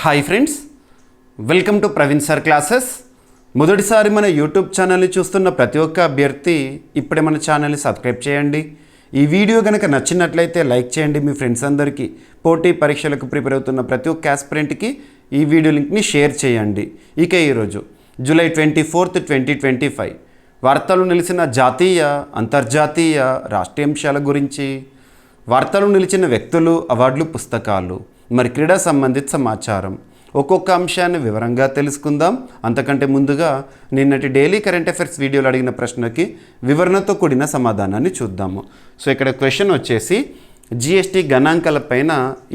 Hi friends, welcome to Praveen sir classes. మొదటిసారి మన YouTube ఛానల్ని చూస్తున్న ప్రతి ఒక్క అభ్యర్థి ఇప్పుడే మన ఛానల్ని సబ్స్క్రైబ్ చేయండి. ఈ వీడియో కనుక నచ్చినట్లయితే లైక్ చేయండి. మీ ఫ్రెండ్స్ అందరికీ, పోటీ పరీక్షలకు ప్రిపేర్ అవుతున్న ప్రతి ఒక్క ఆస్పిరెంట్కి ఈ వీడియో లింక్ని షేర్ చేయండి. ఇక ఈరోజు జూలై 24, 2025 వార్తలు నిలిచిన జాతీయ, అంతర్జాతీయ, రాష్ట్రీయ అంశాల గురించి, వార్తలు నిలిచిన వ్యక్తులు, అవార్డులు, పుస్తకాలు, మరి క్రీడా సంబంధిత సమాచారం, ఒక్కొక్క అంశాన్ని వివరంగా తెలుసుకుందాం. అంతకంటే ముందుగా నిన్నటి డైలీ కరెంట్ అఫైర్స్ వీడియోలో అడిగిన ప్రశ్నకి వివరణతో కూడిన సమాధానాన్ని చూద్దాము. సో ఇక్కడ క్వశ్చన్ వచ్చేసి జిఎస్టీ గణాంకాలపైన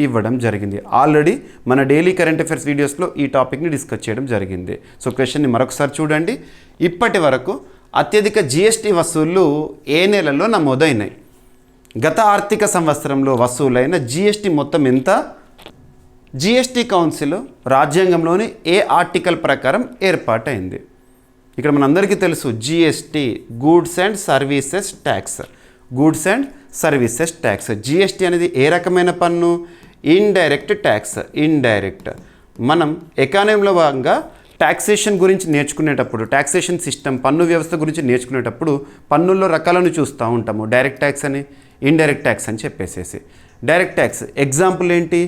ఇవ్వడం జరిగింది. ఆల్రెడీ మన డైలీ కరెంట్ అఫైర్స్ వీడియోస్లో ఈ టాపిక్ని డిస్కస్ చేయడం జరిగింది. సో క్వశ్చన్ని మరొకసారి చూడండి. ఇప్పటి వరకు అత్యధిక జిఎస్టీ వసూళ్లు ఏ నెలలో నమోదైనాయి? గత ఆర్థిక సంవత్సరంలో వసూలైన జిఎస్టీ మొత్తం ఎంత? జిఎస్టీ కౌన్సిల్ రాజ్యాంగంలోని ఏ ఆర్టికల్ ప్రకారం ఏర్పాటైంది? ఇక్కడ మనందరికీ తెలుసు GST goods and services tax. Goods and services tax. GST అనేది ఏ రకమైన పన్ను? Indirect tax. ఇండైరెక్ట్. మనం ఎకానమీలో భాగంగా ట్యాక్సేషన్ గురించి నేర్చుకునేటప్పుడు, ట్యాక్సేషన్ సిస్టమ్, పన్ను వ్యవస్థ గురించి నేర్చుకునేటప్పుడు పన్నుల్లో రకాలను చూస్తూ ఉంటాము. డైరెక్ట్ ట్యాక్స్ అని, ఇండైరెక్ట్ ట్యాక్స్ అని చెప్పేసేసి. డైరెక్ట్ ట్యాక్స్ ఎగ్జాంపుల్ ఏంటి?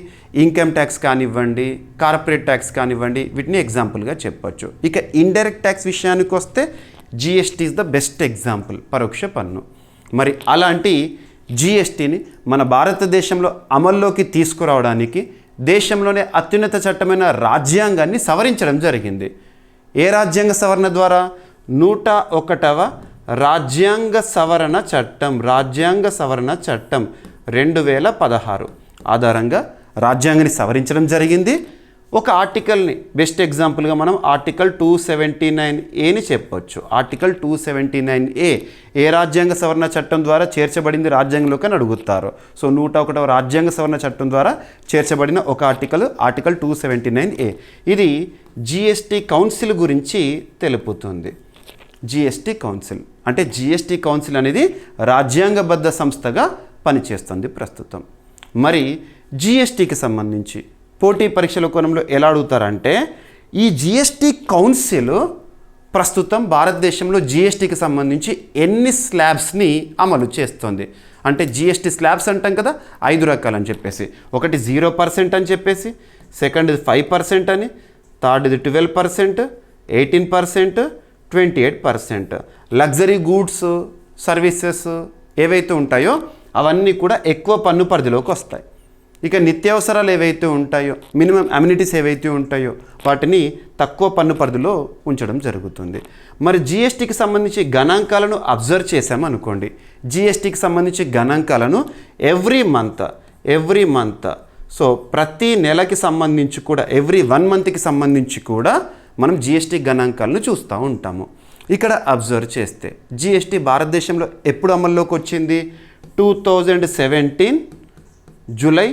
ఇన్కమ్ ట్యాక్స్ కానివ్వండి, కార్పొరేట్ ట్యాక్స్ కానివ్వండి, వీటిని ఎగ్జాంపుల్గా చెప్పొచ్చు. ఇక ఇండైరెక్ట్ ట్యాక్స్ విషయానికి వస్తే GST is the best example, పరోక్ష పన్ను. మరి అలాంటి జిఎస్టీని మన భారతదేశంలో అమల్లోకి తీసుకురావడానికి దేశంలోనే అత్యున్నత చట్టమైన రాజ్యాంగాన్ని సవరించడం జరిగింది. ఏ రాజ్యాంగ సవరణ ద్వారా? 101వ రాజ్యాంగ సవరణ చట్టం. రాజ్యాంగ సవరణ చట్టం 2016 ఆధారంగా రాజ్యాంగాన్ని సవరించడం జరిగింది. ఒక ఆర్టికల్ని బెస్ట్ ఎగ్జాంపుల్గా మనం ఆర్టికల్ 279A చెప్పొచ్చు. ఆర్టికల్ 279A ఏ రాజ్యాంగ సవరణ చట్టం ద్వారా చేర్చబడింది రాజ్యాంగంలోకి అని అడుగుతారు. సో 101వ రాజ్యాంగ సవరణ చట్టం ద్వారా చేర్చబడిన ఒక ఆర్టికల్ 279A. ఇది జిఎస్టీ కౌన్సిల్ గురించి తెలుపుతుంది. జిఎస్టీ కౌన్సిల్ అంటే జిఎస్టీ కౌన్సిల్ అనేది రాజ్యాంగబద్ధ సంస్థగా పనిచేస్తుంది ప్రస్తుతం. మరి జిఎస్టీకి సంబంధించి పోటీ పరీక్షల కోణంలో ఎలా అడుగుతారంటే, ఈ జిఎస్టీ కౌన్సిల్ ప్రస్తుతం భారతదేశంలో జిఎస్టీకి సంబంధించి ఎన్ని స్లాబ్స్ని అమలు చేస్తుంది? అంటే జిఎస్టీ స్లాబ్స్ అంటాం కదా, 5 రకాలని చెప్పేసి. ఒకటి 0% అని చెప్పేసి, సెకండ్ 5% అని, థర్డ్ 12%, 18%, 28%. లగ్జరీ గూడ్స్, సర్వీసెస్ ఏవైతే ఉంటాయో అవన్నీ కూడా ఎక్కువ పన్ను పరిధిలోకి వస్తాయి. ఇక నిత్యావసరాలు ఏవైతే ఉంటాయో, మినిమం అమ్యూనిటీస్ ఏవైతే ఉంటాయో వాటిని తక్కువ పన్ను పరిధిలో ఉంచడం జరుగుతుంది. మరి జిఎస్టీకి సంబంధించి గణాంకాలను అబ్జర్వ్ చేసామనుకోండి. జిఎస్టీకి సంబంధించి గణాంకాలను ఎవ్రీ మంత్ సో ప్రతి నెలకి సంబంధించి కూడా, ఎవ్రీ 1 మంత్కి సంబంధించి కూడా మనం జిఎస్టీ గణాంకాలను చూస్తూ ఉంటాము. ఇక్కడ అబ్జర్వ్ చేస్తే జిఎస్టీ భారతదేశంలో ఎప్పుడు అమల్లోకి వచ్చింది? 2017 జూలై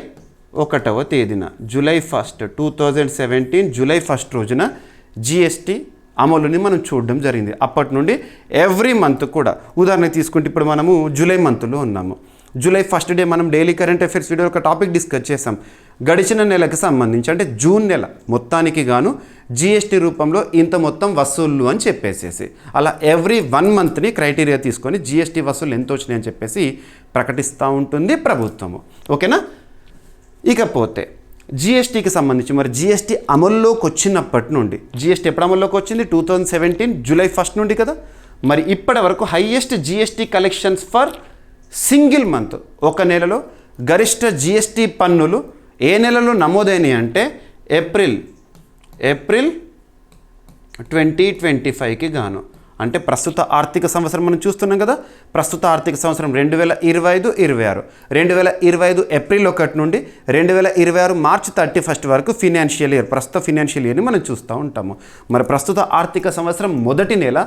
1వ తేదీన, జూలై 1, 2017 జూలై 1 రోజున జిఎస్టీ అమలుని మనం చూడడం జరిగింది. అప్పటి నుండి ఎవ్రీ మంత్ కూడా, ఉదాహరణ తీసుకుంటే ఇప్పుడు మనము జూలై మంత్లో ఉన్నాము. జూలై 1 డే మనం డైలీ కరెంట్ అఫైర్స్ వీడియో ఒక టాపిక్ డిస్కస్ చేసాం. గడిచిన నెలకు సంబంధించి అంటే జూన్ నెల మొత్తానికి గాను జిఎస్టీ రూపంలో ఇంత మొత్తం వసూళ్ళు అని చెప్పేసేసి, అలా ఎవ్రీ 1 మంత్ని క్రైటీరియా తీసుకొని జిఎస్టీ వసూళ్ళు ఎంత వచ్చినాయి అని చెప్పేసి ప్రకటిస్తూ ఉంటుంది ప్రభుత్వము. ఓకేనా? ఇకపోతే జిఎస్టీకి సంబంధించి మరి జిఎస్టీ అమల్లోకి వచ్చినప్పటి నుండి, జిఎస్టీ ఎప్పుడు అమల్లోకి వచ్చింది? 2017 జూలై 1 నుండి కదా. మరి ఇప్పటి వరకు highest GST collections for single month, ఒక నెలలో గరిష్ట జిఎస్టీ పన్నులు ఏ నెలలో నమోదైనాయి అంటే ఏప్రిల్ 2025కి గాను. అంటే ప్రస్తుత ఆర్థిక సంవత్సరం మనం చూస్తున్నాం కదా. ప్రస్తుత ఆర్థిక సంవత్సరం 2025-26. 2025 ఏప్రిల్ 1 నుండి 2026 మార్చ్ 31 వరకు ఫినాన్షియల్ ఇయర్, ప్రస్తుత ఫినాన్షియల్ ఇయర్ని మనం చూస్తూ ఉంటాము. మరి ప్రస్తుత ఆర్థిక సంవత్సరం మొదటి నెల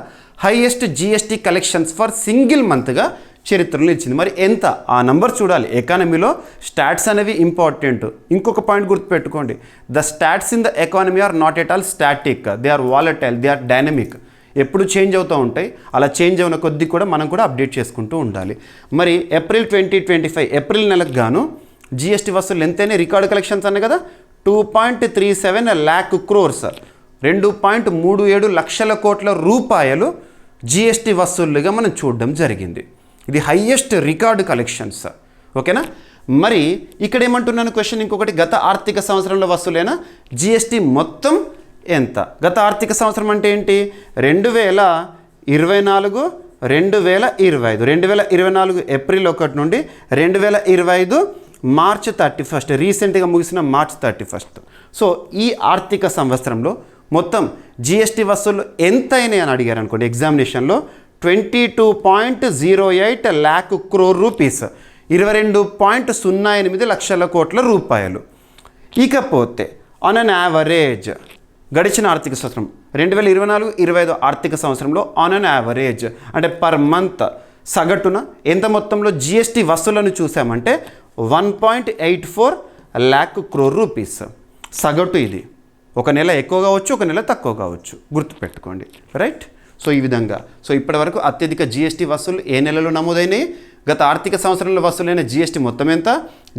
highest GST collections for single మంత్గా చరిత్రలో ఇచ్చింది. మరి ఎంత? ఆ నంబర్ చూడాలి. ఎకానమీలో స్టాట్స్ అనేవి ఇంపార్టెంట్. ఇంకొక పాయింట్ గుర్తుపెట్టుకోండి, the stats in the economy are not at all static, they are volatile, they are dynamic. ఎప్పుడు చేంజ్ అవుతూ ఉంటాయి. అలా చేంజ్ అయిన కొద్దీ కూడా మనం కూడా అప్డేట్ చేసుకుంటూ ఉండాలి. మరి ఏప్రిల్ 2025 ఏప్రిల్ నెలకు గాను జిఎస్టీ వసూలు ఎంతైనా రికార్డు కలెక్షన్స్ అన్న కదా 2.37 lakh crores 2.37 లక్షల కోట్ల రూపాయలు జిఎస్టీ వసూళ్లుగా మనం చూడడం జరిగింది. ఇది హైయెస్ట్ రికార్డు కలెక్షన్స్. ఓకేనా. మరి ఇక్కడ ఏమంటున్నాను క్వశ్చన్ ఇంకొకటి, గత ఆర్థిక సంవత్సరంలో వసూలైన జిఎస్టీ మొత్తం ఎంత? గత ఆర్థిక సంవత్సరం అంటే ఏంటి? 2024 2025 ఏప్రిల్ 1 నుండి 2025 మార్చ్ 31 రీసెంట్గా ముగిసిన మార్చ్ 31. సో ఈ ఆర్థిక సంవత్సరంలో మొత్తం జిఎస్టీ వసూలు ఎంత అయినాయి అని అడిగారు అనుకోండి ఎగ్జామినేషన్లో, 22.08 lakh crore రూపీస్, 22.08 లక్షల కోట్ల రూపాయలు. ఇకపోతే ఆన్ అన్ యావరేజ్ గడిచిన ఆర్థిక సంవత్సరం 2024-25 ఆర్థిక సంవత్సరంలో ఆన్ అన్ యావరేజ్ అంటే పర్ మంత్ సగటున ఎంత మొత్తంలో జిఎస్టీ వసూలను చూసామంటే 1.84 lakh crore రూపీస్ సగటు. ఇది ఒక నెల ఎక్కువ కావచ్చు, ఒక నెల తక్కువ కావచ్చు, గుర్తుపెట్టుకోండి. రైట్. సో ఈ విధంగా ఇప్పటి వరకు అత్యధిక జిఎస్టీ వసూలు ఏ నెలలో నమోదైనాయి, గత ఆర్థిక సంవత్సరంలో వసూలైన జిఎస్టీ మొత్తం ఎంత,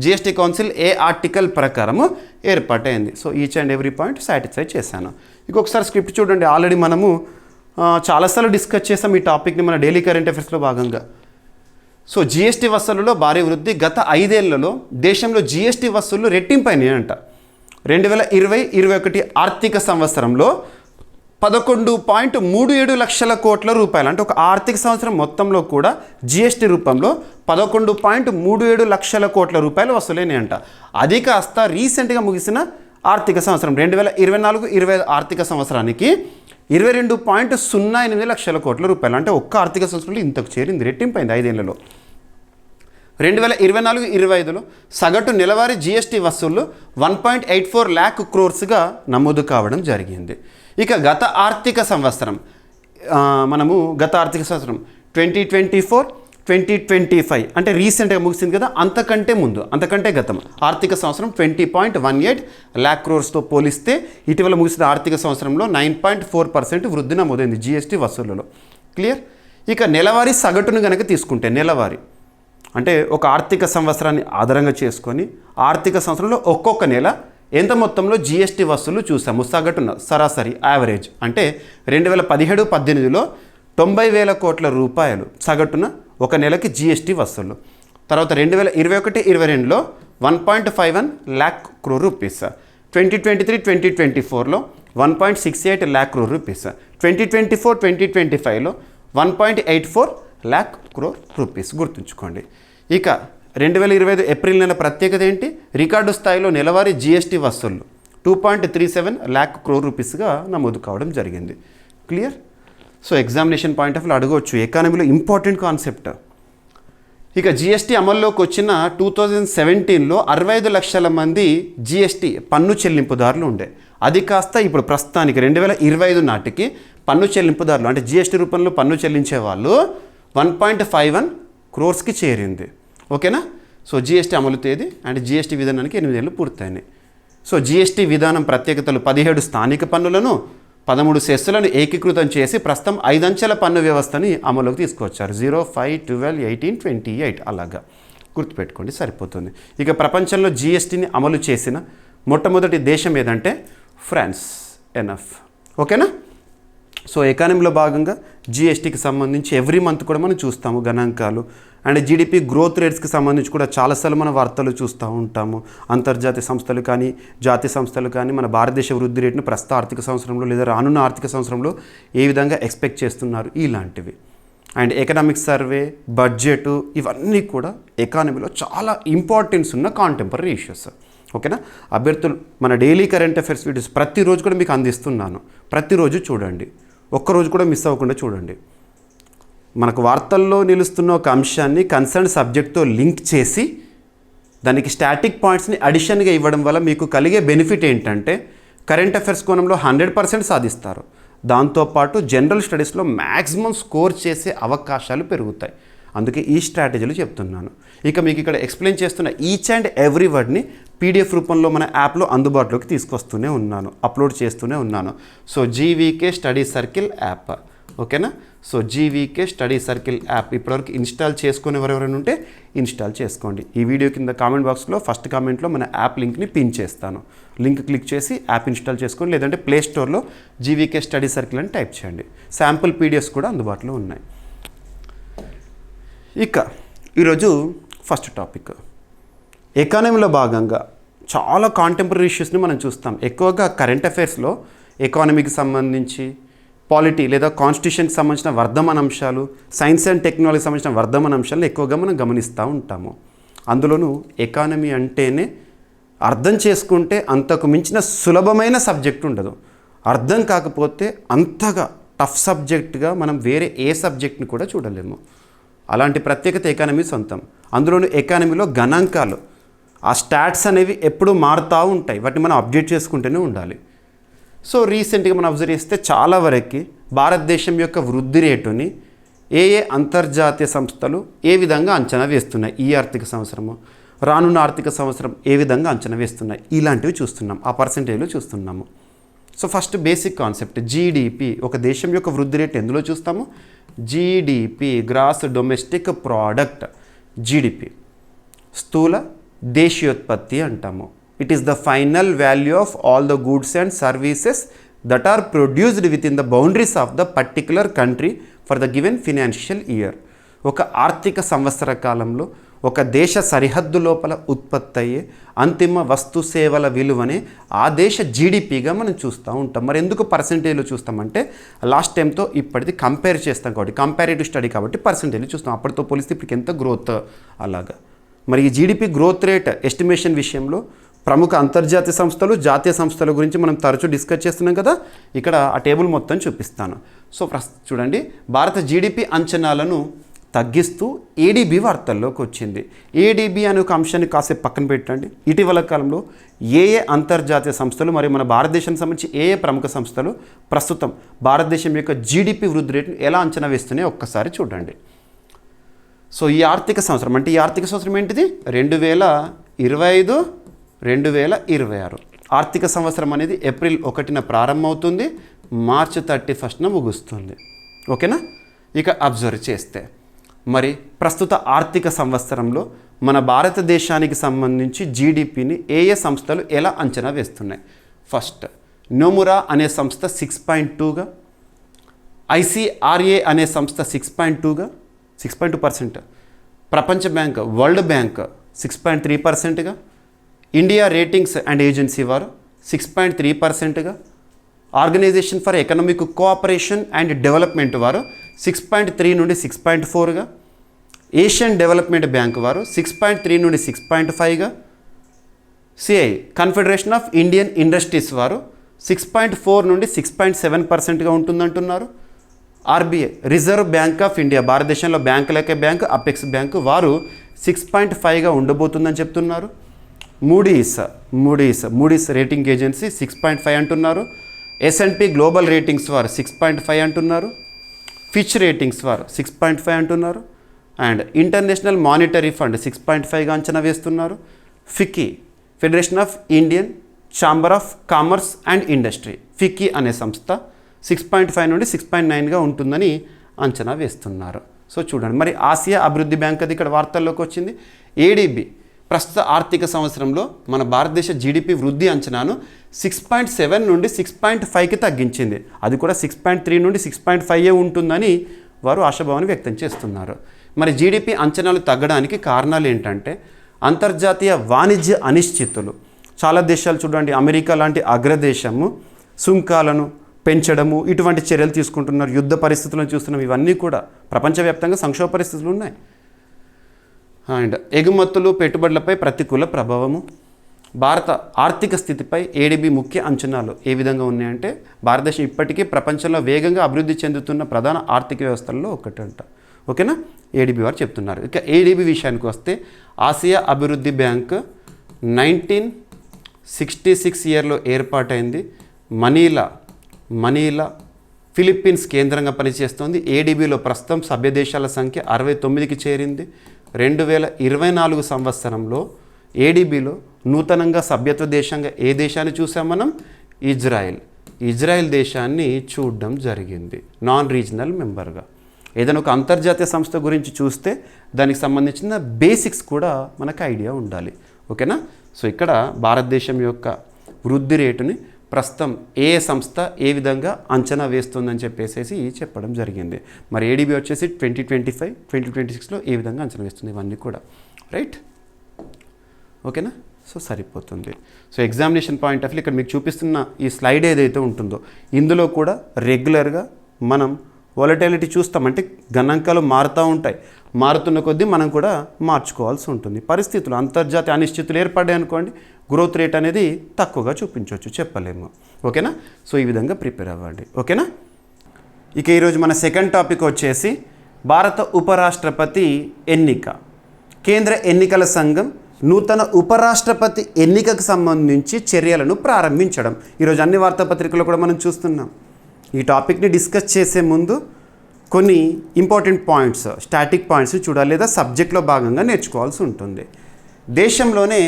జిఎస్టీ కౌన్సిల్ ఏ ఆర్టికల్ ప్రకారము ఏర్పాటైంది. So each and every point satisfy చేశాను. ఇంకొకసారి స్క్రిప్ట్ చూడండి. ఆల్రెడీ మనము చాలాసార్లు డిస్కస్ చేసాం ఈ టాపిక్ని మన డైలీ కరెంట్ అఫైర్స్లో భాగంగా. సో జిఎస్టీ వసూళ్లలో భారీ వృద్ధి. గత 5 ఏళ్లలో దేశంలో జిఎస్టీ వసూళ్లు రెట్టింపైనాయి అంట. 2020-21 ఆర్థిక సంవత్సరంలో 11.37 లక్షల కోట్ల రూపాయలు, అంటే ఒక ఆర్థిక సంవత్సరం మొత్తంలో కూడా జిఎస్టీ రూపంలో 11.37 లక్షల కోట్ల రూపాయలు వసూలైనాయంట. అది కాస్త రీసెంట్గా ముగిసిన ఆర్థిక సంవత్సరం 2024-25 ఆర్థిక సంవత్సరానికి 22.08 లక్షల కోట్ల రూపాయలు, అంటే ఒక్క ఆర్థిక సంవత్సరంలో ఇంతకు చేరింది, రెట్టింపైంది 5 ఏళ్లలో. 2024-25లో సగటు నెలవారీ జిఎస్టీ వసూళ్లు 1.84 lakh crores నమోదు కావడం జరిగింది. ఇక గత ఆర్థిక సంవత్సరం మనము గత ఆర్థిక సంవత్సరం 2024-2025 అంటే రీసెంట్గా ముగిసింది కదా, అంతకంటే గతం ఆర్థిక సంవత్సరం 20.18 lakh crores పోలిస్తే ఇటీవల ముగిసిన ఆర్థిక సంవత్సరంలో 9.4% వృద్ధి నమోదైంది జిఎస్టీ వసూళ్లలో. క్లియర్. ఇక నెలవారీ సగటును కనుక తీసుకుంటే, నెలవారీ అంటే ఒక ఆర్థిక సంవత్సరాన్ని ఆధారంగా చేసుకొని ఆర్థిక సంవత్సరంలో ఒక్కొక్క నెల ఎంత మొత్తంలో జిఎస్టీ వసూలు చూసాము సగటున, సరాసరి యావరేజ్ అంటే 2017-18లో 90,000 కోట్ల రూపాయలు సగటున ఒక నెలకి జిఎస్టీ వసూలు. తర్వాత 2021-22లో 1.51 lakh crore రూపీస్, 2023-2024లో 1.68 lakh crore రూపీస్, 2024-2025లో 1.84 lakh crore రూపీస్. గుర్తుంచుకోండి. ఇక 2025 ఏప్రిల్ నెల ప్రత్యేకత ఏంటి? రికార్డు స్థాయిలో నెలవారీ జిఎస్టీ వసూళ్లు 2.37 lakh crore రూపీస్గా నమోదు కావడం జరిగింది. Clear. So examination point of view అడగవచ్చు, ఎకానమీలో ఇంపార్టెంట్ కాన్సెప్ట్. ఇక జిఎస్టీ అమల్లోకి వచ్చిన 2017లో 65 లక్షల మంది జిఎస్టీ పన్ను చెల్లింపుదారులు ఉండే. అది కాస్త ఇప్పుడు ప్రస్తుతానికి 2025 నాటికి పన్ను చెల్లింపుదారులు అంటే జిఎస్టీ రూపంలో పన్ను చెల్లించే వాళ్ళు 1.51 crores చేరింది. ఓకేనా. సో జిఎస్టీ అమలు తేదీ అండ్ జిఎస్టీ విధానానికి 8 ఏళ్ళు పూర్తయినాయి. సో జిఎస్టీ విధానం ప్రత్యేకతలు 17 స్థానిక పన్నులను 13 సెస్సులను ఏకీకృతం చేసి ప్రస్తుతం 5 అంచెల పన్ను వ్యవస్థని అమలులోకి తీసుకొచ్చారు. 0, 5, 12, 18, 28 అలాగా గుర్తుపెట్టుకోండి, సరిపోతుంది. ఇక ప్రపంచంలో జిఎస్టీని అమలు చేసిన మొట్టమొదటి దేశం ఏదంటే ఫ్రాన్స్. ఎనఫ్. ఓకేనా. సో ఎకానమీలో భాగంగా జిఎస్టీకి సంబంధించి ఎవ్రీ మంత్ కూడా మనం చూస్తాము గణాంకాలు. అండ్ జీడిపి గ్రోత్ రేట్స్కి సంబంధించి కూడా చాలాసార్లు మన వార్తలు చూస్తూ ఉంటాము. అంతర్జాతీయ సంస్థలు కానీ జాతీయ సంస్థలు కానీ మన భారతదేశ వృద్ధి రేటును ప్రస్తుత ఆర్థిక సంవత్సరంలో లేదా రానున్న ఆర్థిక సంవత్సరంలో ఏ విధంగా ఎక్స్పెక్ట్ చేస్తున్నారు ఇలాంటివి. అండ్ ఎకనామిక్ సర్వే, బడ్జెట్ ఇవన్నీ కూడా ఎకానమీలో చాలా ఇంపార్టెన్స్ ఉన్న కాంటెంపరీ ఇష్యూస్. ఓకేనా. అభ్యర్థులు మన డైలీ కరెంట్ అఫైర్స్ వీడియోస్ ప్రతిరోజు కూడా మీకు అందిస్తున్నాను. ప్రతిరోజు చూడండి, ఒక్కరోజు కూడా మిస్ అవ్వకుండా చూడండి. మనకు వార్తల్లో నిలుస్తున్న ఒక అంశాన్ని కన్సర్న్ సబ్జెక్ట్తో లింక్ చేసి దానికి స్టాటిక్ పాయింట్స్ని అడిషన్గా ఇవ్వడం వల్ల మీకు కలిగే బెనిఫిట్ ఏంటంటే కరెంట్ అఫైర్స్ కోణంలో 100% సాధిస్తారు. దాంతోపాటు జనరల్ స్టడీస్లో మ్యాక్సిమం స్కోర్ చేసే అవకాశాలు పెరుగుతాయి. అందుకే ఈ స్ట్రాటజీలు చెప్తున్నాను. ఇక మీకు ఇక్కడ ఎక్స్ప్లెయిన్ చేస్తున్న ఈచ్ అండ్ ఎవ్రీ వర్డ్ని పీడిఎఫ్ రూపంలో మన యాప్లో అందుబాటులోకి తీసుకొస్తూనే ఉన్నాను, అప్లోడ్ చేస్తూనే ఉన్నాను. So GVK study circle app ఓకేనా. So GVK study circle app ఇప్పటివరకు ఇన్స్టాల్ చేసుకుని ఎవరెవరైనా ఉంటే ఇన్స్టాల్ చేసుకోండి. ఈ వీడియో కింద కామెంట్ బాక్స్లో ఫస్ట్ కామెంట్లో మన యాప్ లింక్ని పిన్ చేస్తాను. లింక్ క్లిక్ చేసి యాప్ ఇన్స్టాల్ చేసుకోండి, లేదంటే ప్లే స్టోర్లో జీవీకే స్టడీ సర్కిల్ అని టైప్ చేయండి. శాంపుల్ పీడిఎఫ్స్ కూడా అందుబాటులో ఉన్నాయి. ఇక ఈరోజు ఫస్ట్ టాపిక్, ఎకానమీలో భాగంగా చాలా కాంటెంపరీ ఇష్యూస్ని మనం చూస్తాం. ఎక్కువగా కరెంట్ అఫైర్స్లో ఎకానమీకి సంబంధించి, పాలిటీ లేదా కాన్స్టిట్యూషన్కి సంబంధించిన వర్ధమాన అంశాలు, సైన్స్ అండ్ టెక్నాలజీకి సంబంధించిన వర్ధమాన అంశాలను ఎక్కువగా మనం గమనిస్తూ ఉంటాము. అందులోనూ ఎకానమీ అంటేనే అర్థం చేసుకుంటే అంతకు మించిన సులభమైన సబ్జెక్ట్ ఉండదు. అర్థం కాకపోతే అంతగా టఫ్ సబ్జెక్ట్గా మనం వేరే ఏ సబ్జెక్ట్ని కూడా చూడలేము. అలాంటి ప్రత్యేకత ఎకానమీ సొంతం. అందులోనూ ఎకానమీలో గణాంకాలు, ఆ స్టాట్స్ అనేవి ఎప్పుడూ మారుతూ ఉంటాయి. వాటిని మనం అప్డేట్ చేసుకుంటూనే ఉండాలి. సో రీసెంట్గా మనం అబ్జర్వ్ చేస్తే చాలా వరకు భారతదేశం యొక్క వృద్ధి రేటుని ఏ అంతర్జాతీయ సంస్థలు ఏ విధంగా అంచనా వేస్తున్నాయి, ఈ ఆర్థిక సంవత్సరము, రానున్న ఆర్థిక సంవత్సరం ఏ విధంగా అంచనా వేస్తున్నాయి, ఇలాంటివి చూస్తున్నాం, ఆ పర్సెంటేజ్లో చూస్తున్నాము. So first basic concept GDP, ఒక దేశం యొక్క వృద్ధి రేటు ఎందులో చూస్తాము? GDP, gross domestic product. GDP స్థూల దేశీయోత్పత్తి అంటాము. It is the final value of all the goods and services that are produced within the boundaries of the particular country for the given financial year. ఒక ఆర్థిక సంవత్సర కాలంలో ఒక దేశ సరిహద్దు లోపల ఉత్పత్తి అయ్యే అంతిమ వస్తు సేవల విలువనే ఆ దేశ జీడిపిగా మనం చూస్తూ ఉంటాం. మరి ఎందుకు పర్సెంటేజ్లో చూస్తామంటే లాస్ట్ టైంతో ఇప్పటిది కంపేర్ చేస్తాం కాబట్టి, కంపారిటివ్ స్టడీ కాబట్టి పర్సెంటేజ్లో చూస్తాం. అప్పటితో పోలిస్తే ఇప్పటికి ఎంత గ్రోత్ అలాగా. మరి ఈ జీడిపి గ్రోత్ రేట్ ఎస్టిమేషన్ విషయంలో ప్రముఖ అంతర్జాతీయ సంస్థలు, జాతీయ సంస్థల గురించి మనం తరచూ డిస్కస్ చేస్తున్నాం కదా. ఇక్కడ ఆ టేబుల్ మొత్తం చూపిస్తాను. సో చూడండి, భారత జీడిపి అంచనాలను తగ్గిస్తూ ఏడీబీ వార్తల్లోకి వచ్చింది. ఏడీబీ అనే ఒక అంశాన్ని కాసేపు పక్కన పెట్టండి. ఇటీవల కాలంలో ఏ అంతర్జాతీయ సంస్థలు మరియు మన భారతదేశానికి సంబంధించి ఏ ప్రముఖ సంస్థలు ప్రస్తుతం భారతదేశం యొక్క జీడిపి వృద్ధి రేటును ఎలా అంచనా వేస్తున్నాయో ఒక్కసారి చూడండి. సో ఈ ఆర్థిక సంవత్సరం అంటే ఈ ఆర్థిక సంవత్సరం ఏంటిది? 2025, 2026 ఆర్థిక సంవత్సరం అనేది ఏప్రిల్ 1న ప్రారంభమవుతుంది, మార్చి 31న ముగుస్తుంది. ఓకేనా. ఇక అబ్జర్వ్ చేస్తే మరి ప్రస్తుత ఆర్థిక సంవత్సరంలో మన భారతదేశానికి సంబంధించి జీడిపిని ఏ సంస్థలు ఎలా అంచనా వేస్తున్నాయి? ఫస్ట్ నోమురా అనే సంస్థ 6.2గా, ఐసిఆర్ఏ అనే సంస్థ 6.2%, ప్రపంచ బ్యాంక్, వరల్డ్ బ్యాంక్ 6.3%గా, ఇండియా రేటింగ్స్ అండ్ ఏజెన్సీ వారు 6.3%గా, organisation for economic cooperation and development వారు 6.3 నుండి 6.4గా, ఏషియన్ డెవలప్మెంట్ బ్యాంక్ వారు 6.3 నుండి 6.5గా, CI confederation of Indian industries వారు 6.4 నుండి 6.7%గా ఉంటుందంటున్నారు. RBI reserve bank of India, భారతదేశంలో బ్యాంకులకే బ్యాంక్, అపెక్స్ బ్యాంకు, వారు 6.5గా ఉండబోతుందని చెప్తున్నారు. మూడీస్ రేటింగ్ ఏజెన్సీ 6.5 అంటున్నారు. S&P గ్లోబల్ రేటింగ్స్ వారు 6.5 అంటున్నారు. ఫిచ్ రేటింగ్స్ వారు 6.5 అంటున్నారు. అండ్ ఇంటర్నేషనల్ మానిటరీ ఫండ్ 6.5గా అంచనా వేస్తున్నారు. FICCI federation of Indian chamber of commerce and industry, FICCI అనే సంస్థ 6.5 నుండి 6.9గా ఉంటుందని అంచనా వేస్తున్నారు. సో చూడండి, మరి ఆసియా అభివృద్ధి బ్యాంక్ అది ఇక్కడ వార్తల్లోకి వచ్చింది. ఏడీబీ ప్రస్తుత ఆర్థిక సంవత్సరంలో మన భారతదేశ జీడిపి వృద్ధి అంచనాను 6.7 నుండి 6.5కి తగ్గించింది. అది కూడా 6.3 నుండి 6.5 ఉంటుందని వారు ఆశాభావాన్ని వ్యక్తం చేస్తున్నారు. మరి జీడిపి అంచనాలు తగ్గడానికి కారణాలు ఏంటంటే అంతర్జాతీయ వాణిజ్య అనిశ్చితులు. చాలా దేశాలు చూడండి, అమెరికా లాంటి అగ్రదేశము సుంకాలను పెంచడము, ఇటువంటి చర్యలు తీసుకుంటున్నారు. యుద్ధ పరిస్థితులను చూస్తున్నాం. ఇవన్నీ కూడా ప్రపంచవ్యాప్తంగా సంక్షోభ పరిస్థితులు ఉన్నాయి. అండ్ ఎగుమతులు, పెట్టుబడులపై ప్రతికూల ప్రభావము. భారత ఆర్థిక స్థితిపై ఏడీబీ ముఖ్య అంచనాలు ఏ విధంగా ఉన్నాయంటే భారతదేశం ఇప్పటికీ ప్రపంచంలో వేగంగా అభివృద్ధి చెందుతున్న ప్రధాన ఆర్థిక వ్యవస్థల్లో ఒకటంట. ఓకేనా, ఏడీబీ వారు చెప్తున్నారు. ఇక ఏడీబీ విషయానికి వస్తే ఆసియా అభివృద్ధి బ్యాంక్ 1966 ఇయర్లో ఏర్పాటైంది. మనీలా ఫిలిప్పీన్స్ కేంద్రంగా పనిచేస్తోంది. ఏడీబీలో ప్రస్తుతం సభ్య దేశాల సంఖ్య 69కి చేరింది. 2024 సంవత్సరంలో ఏడీబీలో నూతనంగా సభ్యత్వ దేశంగా ఏ దేశాన్ని చూసాం మనం? ఇజ్రాయెల్. ఇజ్రాయెల్ దేశాన్ని చూడడం జరిగింది నాన్ రీజనల్ మెంబర్గా. ఏదైనా ఒక అంతర్జాతీయ సంస్థ గురించి చూస్తే దానికి సంబంధించిన బేసిక్స్ కూడా మనకు ఐడియా ఉండాలి. ఓకేనా? సో ఇక్కడ భారతదేశం యొక్క వృద్ధి రేటుని ప్రస్తుతం ఏ సంస్థ ఏ విధంగా అంచనా వేస్తుందని చెప్పేసి చెప్పడం జరిగింది. మరి ఏడీబీ వచ్చేసి 2025, 2026లో ఏ విధంగా అంచనా వేస్తుంది ఇవన్నీ కూడా. రైట్? ఓకేనా? సో సరిపోతుంది. So examination point of view ఇక్కడ మీకు చూపిస్తున్న ఈ స్లైడ్ ఏదైతే ఉంటుందో ఇందులో కూడా రెగ్యులర్గా మనం వాలటిలిటీ చూస్తాం. అంటే గణాంకాలు మారుతూ ఉంటాయి. మారుతున్న కొద్దీ మనం కూడా మార్చుకోవాల్సి ఉంటుంది. పరిస్థితులు అంతర్జాతీయ అనిశ్చితులు ఏర్పడ్డాయి అనుకోండి, గ్రోత్ రేట్ అనేది తక్కువగా చూపించవచ్చు, చెప్పలేము. ఓకేనా? సో ఈ విధంగా ప్రిపేర్ అవ్వండి. ఓకేనా? ఇక ఈరోజు మన సెకండ్ టాపిక్ వచ్చేసి భారత ఉపరాష్ట్రపతి ఎన్నిక. కేంద్ర ఎన్నికల సంఘం నూతన ఉపరాష్ట్రపతి ఎన్నికకు సంబంధించి చర్యలను ప్రారంభించడం ఈరోజు అన్ని వార్తాపత్రికల్లో కూడా మనం చూస్తున్నాం. ఈ టాపిక్ని డిస్కస్ చేసే ముందు కొన్ని ఇంపార్టెంట్ పాయింట్స్, స్టాటిక్ పాయింట్స్ని చూడాలి లేదా సబ్జెక్ట్లో భాగంగా నేర్చుకోవాల్సి ఉంటుంది. దేశంలోనే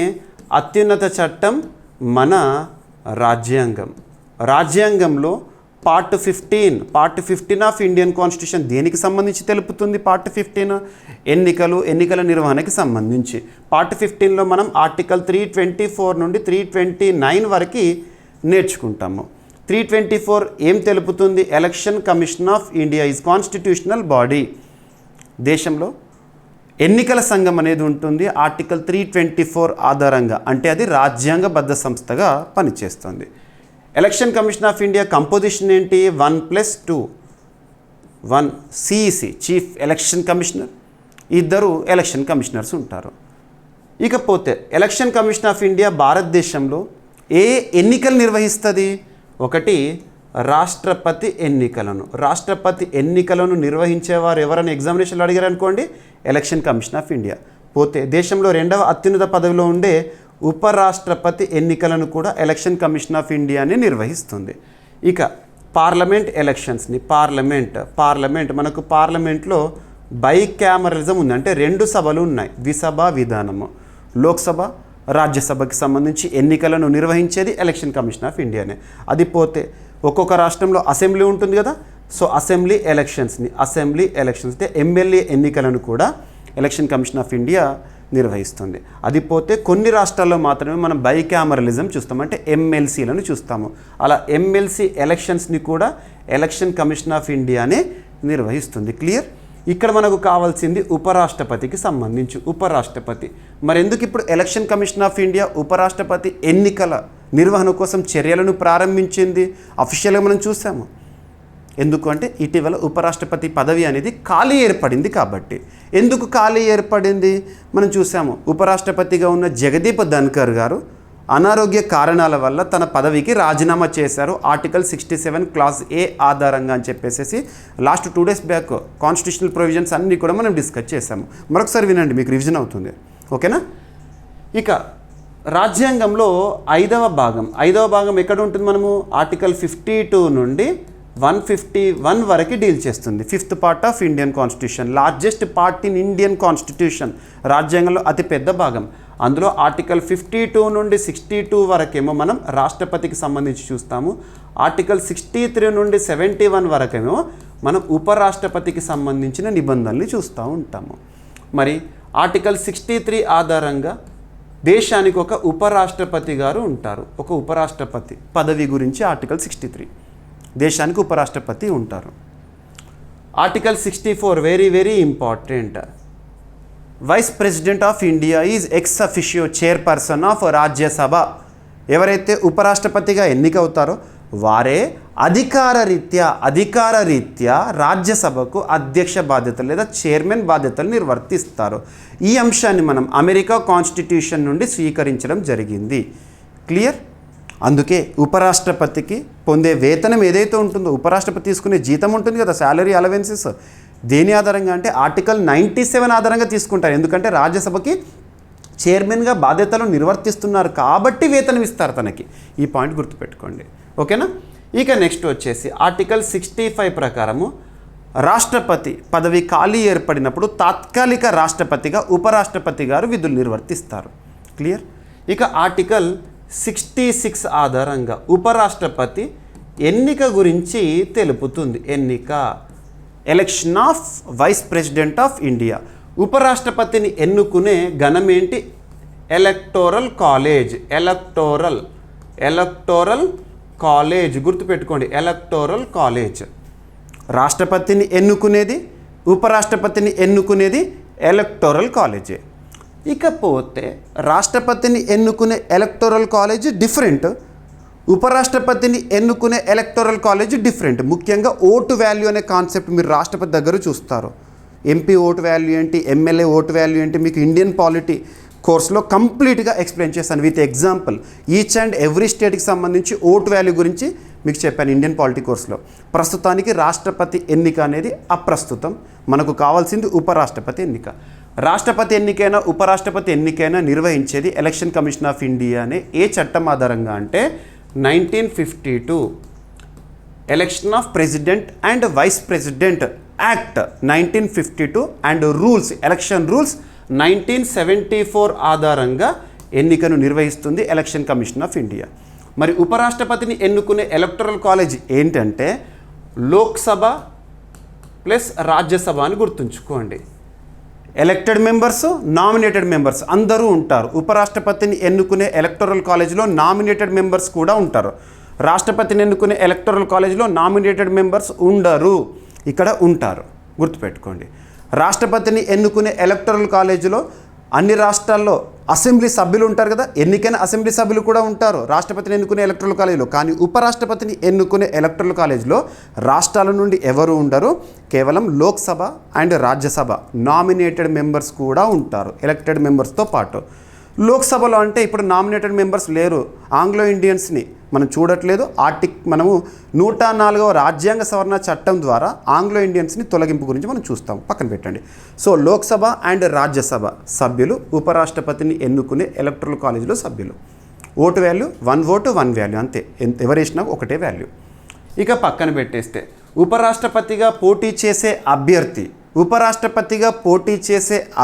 అత్యున్నత చట్టం మన రాజ్యాంగం. రాజ్యాంగంలో పార్ట్ 15 ఆఫ్ ఇండియన్ కాన్స్టిట్యూషన్ దేనికి సంబంధించి తెలుపుతుంది? పార్ట్ 15 ఎన్నికల నిర్వహణకి సంబంధించి. పార్ట్ 15లో మనం ఆర్టికల్ 324 నుండి 329 వరకు నేర్చుకుంటాము. 324 ఏం తెలుపుతుంది? Election commission of India is constitutional body. దేశంలో ఎన్నికల సంఘం అనేది ఉంటుంది ఆర్టికల్ 324 ఆధారంగా. అంటే అది రాజ్యాంగబద్ధ సంస్థగా పనిచేస్తుంది. Election commission of India composition ఏంటి? 1+2, 1 CEC chief election commissioner, 2 election commissioners ఉంటారు. ఇకపోతే ఎలక్షన్ కమిషన్ ఆఫ్ ఇండియా భారతదేశంలో ఏ ఎన్నికలు నిర్వహిస్తుంది? ఒకటి రాష్ట్రపతి ఎన్నికలను నిర్వహించేవారు ఎవరైనా ఎగ్జామినేషన్లో అడిగారు అనుకోండి, ఎలక్షన్ కమిషన్ ఆఫ్ ఇండియా. పోతే దేశంలో రెండవ అత్యున్నత పదవిలో ఉండే ఉపరాష్ట్రపతి ఎన్నికలను కూడా ఎలక్షన్ కమిషన్ ఆఫ్ ఇండియాని నిర్వహిస్తుంది. ఇక పార్లమెంట్ ఎలక్షన్స్ని పార్లమెంట్ మనకు పార్లమెంట్లో బైకామరలిజం ఉంది. అంటే 2 సభలు ఉన్నాయి, ద్విసభ విధానము. లోక్సభ రాజ్యసభకి సంబంధించి ఎన్నికలను నిర్వహించేది ఎలక్షన్ కమిషన్ ఆఫ్ ఇండియానే. అది పోతే ఒక్కొక్క రాష్ట్రంలో అసెంబ్లీ ఉంటుంది కదా, సో అసెంబ్లీ ఎలక్షన్స్ ఎమ్మెల్యే ఎన్నికలను కూడా ఎలక్షన్ కమిషన్ ఆఫ్ ఇండియా నిర్వహిస్తుంది. అది పోతే కొన్ని రాష్ట్రాల్లో మాత్రమే మనం బైకామరలిజం చూస్తాం, అంటే ఎమ్మెల్సీలను చూస్తాము. అలా ఎమ్మెల్సీ ఎలక్షన్స్ని కూడా ఎలక్షన్ కమిషన్ ఆఫ్ ఇండియానే నిర్వహిస్తుంది. క్లియర్? ఇక్కడ మనకు కావాల్సింది ఉపరాష్ట్రపతికి సంబంధించి ఉపరాష్ట్రపతి. మరి ఎందుకు ఇప్పుడు ఎలక్షన్ కమిషన్ ఆఫ్ ఇండియా ఉపరాష్ట్రపతి ఎన్నికల నిర్వహణ కోసం చర్యలను ప్రారంభించింది? అఫీషియల్గా మనం చూసాము. ఎందుకు అంటే ఇటీవల ఉపరాష్ట్రపతి పదవి అనేది ఖాళీ ఏర్పడింది కాబట్టి. ఎందుకు ఖాళీ ఏర్పడింది మనం చూసాము. ఉపరాష్ట్రపతిగా ఉన్న జగదీప్ ధన్కర్ గారు అనారోగ్య కారణాల వల్ల తన పదవికి రాజీనామా చేశారు. ఆర్టికల్ 67 క్లాస్ ఏ ఆధారంగా అని చెప్పేసి last 2 days back constitutional provisions అన్నీ కూడా మనం డిస్కస్ చేసాము. మరొకసారి వినండి, మీకు రివిజన్ అవుతుంది. ఓకేనా? ఇక రాజ్యాంగంలో 5వ భాగం ఎక్కడ ఉంటుంది? మనము ఆర్టికల్ 52 నుండి 151 వరకు డీల్ చేస్తుంది. 5th part of Indian constitution, largest part in Indian constitution. రాజ్యాంగంలో అతిపెద్ద భాగం. అందులో ఆర్టికల్ 52 నుండి 62 వరకేమో మనం రాష్ట్రపతికి సంబంధించి చూస్తాము. ఆర్టికల్ 63 నుండి 71 వరకేమో మనం ఉపరాష్ట్రపతికి సంబంధించిన నిబంధనలు చూస్తూ ఉంటాము. మరి ఆర్టికల్ 63 ఆధారంగా దేశానికి ఒక ఉపరాష్ట్రపతి గారు ఉంటారు. ఒక ఉపరాష్ట్రపతి పదవి గురించి ఆర్టికల్ 63, దేశానికి ఉపరాష్ట్రపతి ఉంటారు. Article 64 very important. Vice president of India is ex officio chairperson of Rajya Sabha. ఎవరైతే ఉపరాష్ట్రపతిగా ఎన్నికవుతారో వారే అధికార రీత్యా రాజ్యసభకు అధ్యక్ష బాధ్యతలు లేదా చైర్మన్ బాధ్యతలు నిర్వర్తిస్తారు. ఈ అంశాన్ని మనం అమెరికా కాన్స్టిట్యూషన్ నుండి స్వీకరించడం జరిగింది. క్లియర్? అందుకే ఉపరాష్ట్రపతికి పొందే వేతనం ఏదైతే ఉంటుందో, ఉపరాష్ట్రపతి తీసుకునే జీతం ఉంటుంది కదా, శాలరీ అలవెన్సెస్, దేని ఆధారంగా అంటే ఆర్టికల్ 97 ఆధారంగా తీసుకుంటారు. ఎందుకంటే రాజ్యసభకి చైర్మన్గా బాధ్యతలు నిర్వర్తిస్తున్నారు కాబట్టి వేతనం ఇస్తారు తనకి. ఈ పాయింట్ గుర్తుపెట్టుకోండి. ఓకేనా? ఇక నెక్స్ట్ వచ్చేసి ఆర్టికల్ 65 ప్రకారము రాష్ట్రపతి పదవి ఖాళీ ఏర్పడినప్పుడు తాత్కాలిక రాష్ట్రపతిగా ఉపరాష్ట్రపతి గారు విధులు నిర్వర్తిస్తారు. క్లియర్? ఇక ఆర్టికల్ 66 ఆధారంగా ఉపరాష్ట్రపతి ఎన్నిక గురించి తెలుపుతుంది. ఎన్నిక, election of vice president of India. ఉపరాష్ట్రపతిని ఎన్నుకునే ఘనం ఏంటి? Electoral college. ఎలక్టోరల్ కాలేజ్ గుర్తుపెట్టుకోండి, ఎలక్టోరల్ కాలేజ్. రాష్ట్రపతిని ఎన్నుకునేది, ఉపరాష్ట్రపతిని ఎన్నుకునేది ఎలక్టోరల్ కాలేజే. ఇకపోతే రాష్ట్రపతిని ఎన్నుకునే ఎలక్టోరల్ కాలేజ్ డిఫరెంట్, ఉపరాష్ట్రపతిని ఎన్నుకునే ఎలక్టోరల్ కాలేజ్ డిఫరెంట్. ముఖ్యంగా ఓటు వాల్యూ అనే కాన్సెప్ట్ మీరు రాష్ట్రపతి దగ్గర చూస్తారు. ఎంపీ ఓటు వాల్యూ ఏంటి, ఎమ్మెల్యే ఓటు వాల్యూ ఏంటి, మీకు ఇండియన్ పాలిటీ కోర్సులో కంప్లీట్గా ఎక్స్ప్లెయిన్ చేస్తాను with example. Each and every స్టేట్కి సంబంధించి ఓటు వాల్యూ గురించి మీకు చెప్పాను ఇండియన్ పాలిటీ కోర్సులో. ప్రస్తుతానికి రాష్ట్రపతి ఎన్నిక అనేది అప్రస్తుతం. మనకు కావాల్సింది ఉపరాష్ట్రపతి ఎన్నిక. రాష్ట్రపతి ఎన్నికైనా ఉపరాష్ట్రపతి ఎన్నికైనా నిర్వహించేది ఎలక్షన్ కమిషన్ ఆఫ్ ఇండియా అనే ఏ చట్టం ఆధారంగా అంటే 1952 election of president and vice president act 1952 and rules, election rules 1974 ఆధారంగా ఎన్నికను నిర్వహిస్తుంది ఎలక్షన్ కమిషన్ ఆఫ్ ఇండియా. మరి ఉపరాష్ట్రపతిని ఎన్నుకునే ఎలక్టోరల్ కాలేజ్ ఏంటంటే లోక్సభ ప్లస్ రాజ్యసభ అని గుర్తుంచుకోండి. ఎలక్టెడ్ మెంబర్స్, నామినేటెడ్ మెంబర్స్ అందరూ ఉంటారు. ఉపరాష్ట్రపతిని ఎన్నుకునే ఎలక్టోరల్ కాలేజీలో నామినేటెడ్ మెంబర్స్ కూడా ఉంటారు. రాష్ట్రపతిని ఎన్నుకునే ఎలక్టోరల్ కాలేజీలో నామినేటెడ్ మెంబర్స్ ఉండరు, ఇక్కడ ఉంటారు, గుర్తుపెట్టుకోండి. రాష్ట్రపతిని ఎన్నుకునే ఎలక్టోరల్ కాలేజీలో అన్ని రాష్ట్రాల్లో అసెంబ్లీ సభ్యులు ఉంటారు కదా, ఎన్నికైన అసెంబ్లీ సభ్యులు కూడా ఉంటారు రాష్ట్రపతిని ఎన్నుకునే ఎలక్టోరల్ కాలేజీలో. కానీ ఉపరాష్ట్రపతిని ఎన్నుకునే ఎలక్టోరల్ కాలేజీలో రాష్ట్రాల నుండి ఎవరు ఉండరు, కేవలం Lok Sabha and Rajya Sabha nominated members కూడా ఉంటారు ఎలక్టెడ్ మెంబర్స్తో పాటు. లోక్సభలో అంటే ఇప్పుడు నామినేటెడ్ మెంబర్స్ లేరు, ఆంగ్లో ఇండియన్స్ని మనం చూడట్లేదు. మనము 104వ రాజ్యాంగ సవరణ చట్టం ద్వారా ఆంగ్లో ఇండియన్స్ని తొలగింపు గురించి మనం చూస్తాం, పక్కన పెట్టండి. సో లోక్సభ అండ్ రాజ్యసభ సభ్యులు ఉపరాష్ట్రపతిని ఎన్నుకునే ఎలక్టోరల్ కాలేజీలో సభ్యులు. ఓటు వాల్యూ 1 ఓటు 1 వాల్యూ, అంతే, ఎవరు వేసినా ఒకటే వాల్యూ. ఇక పక్కన పెట్టేస్తే ఉపరాష్ట్రపతిగా పోటీ చేసే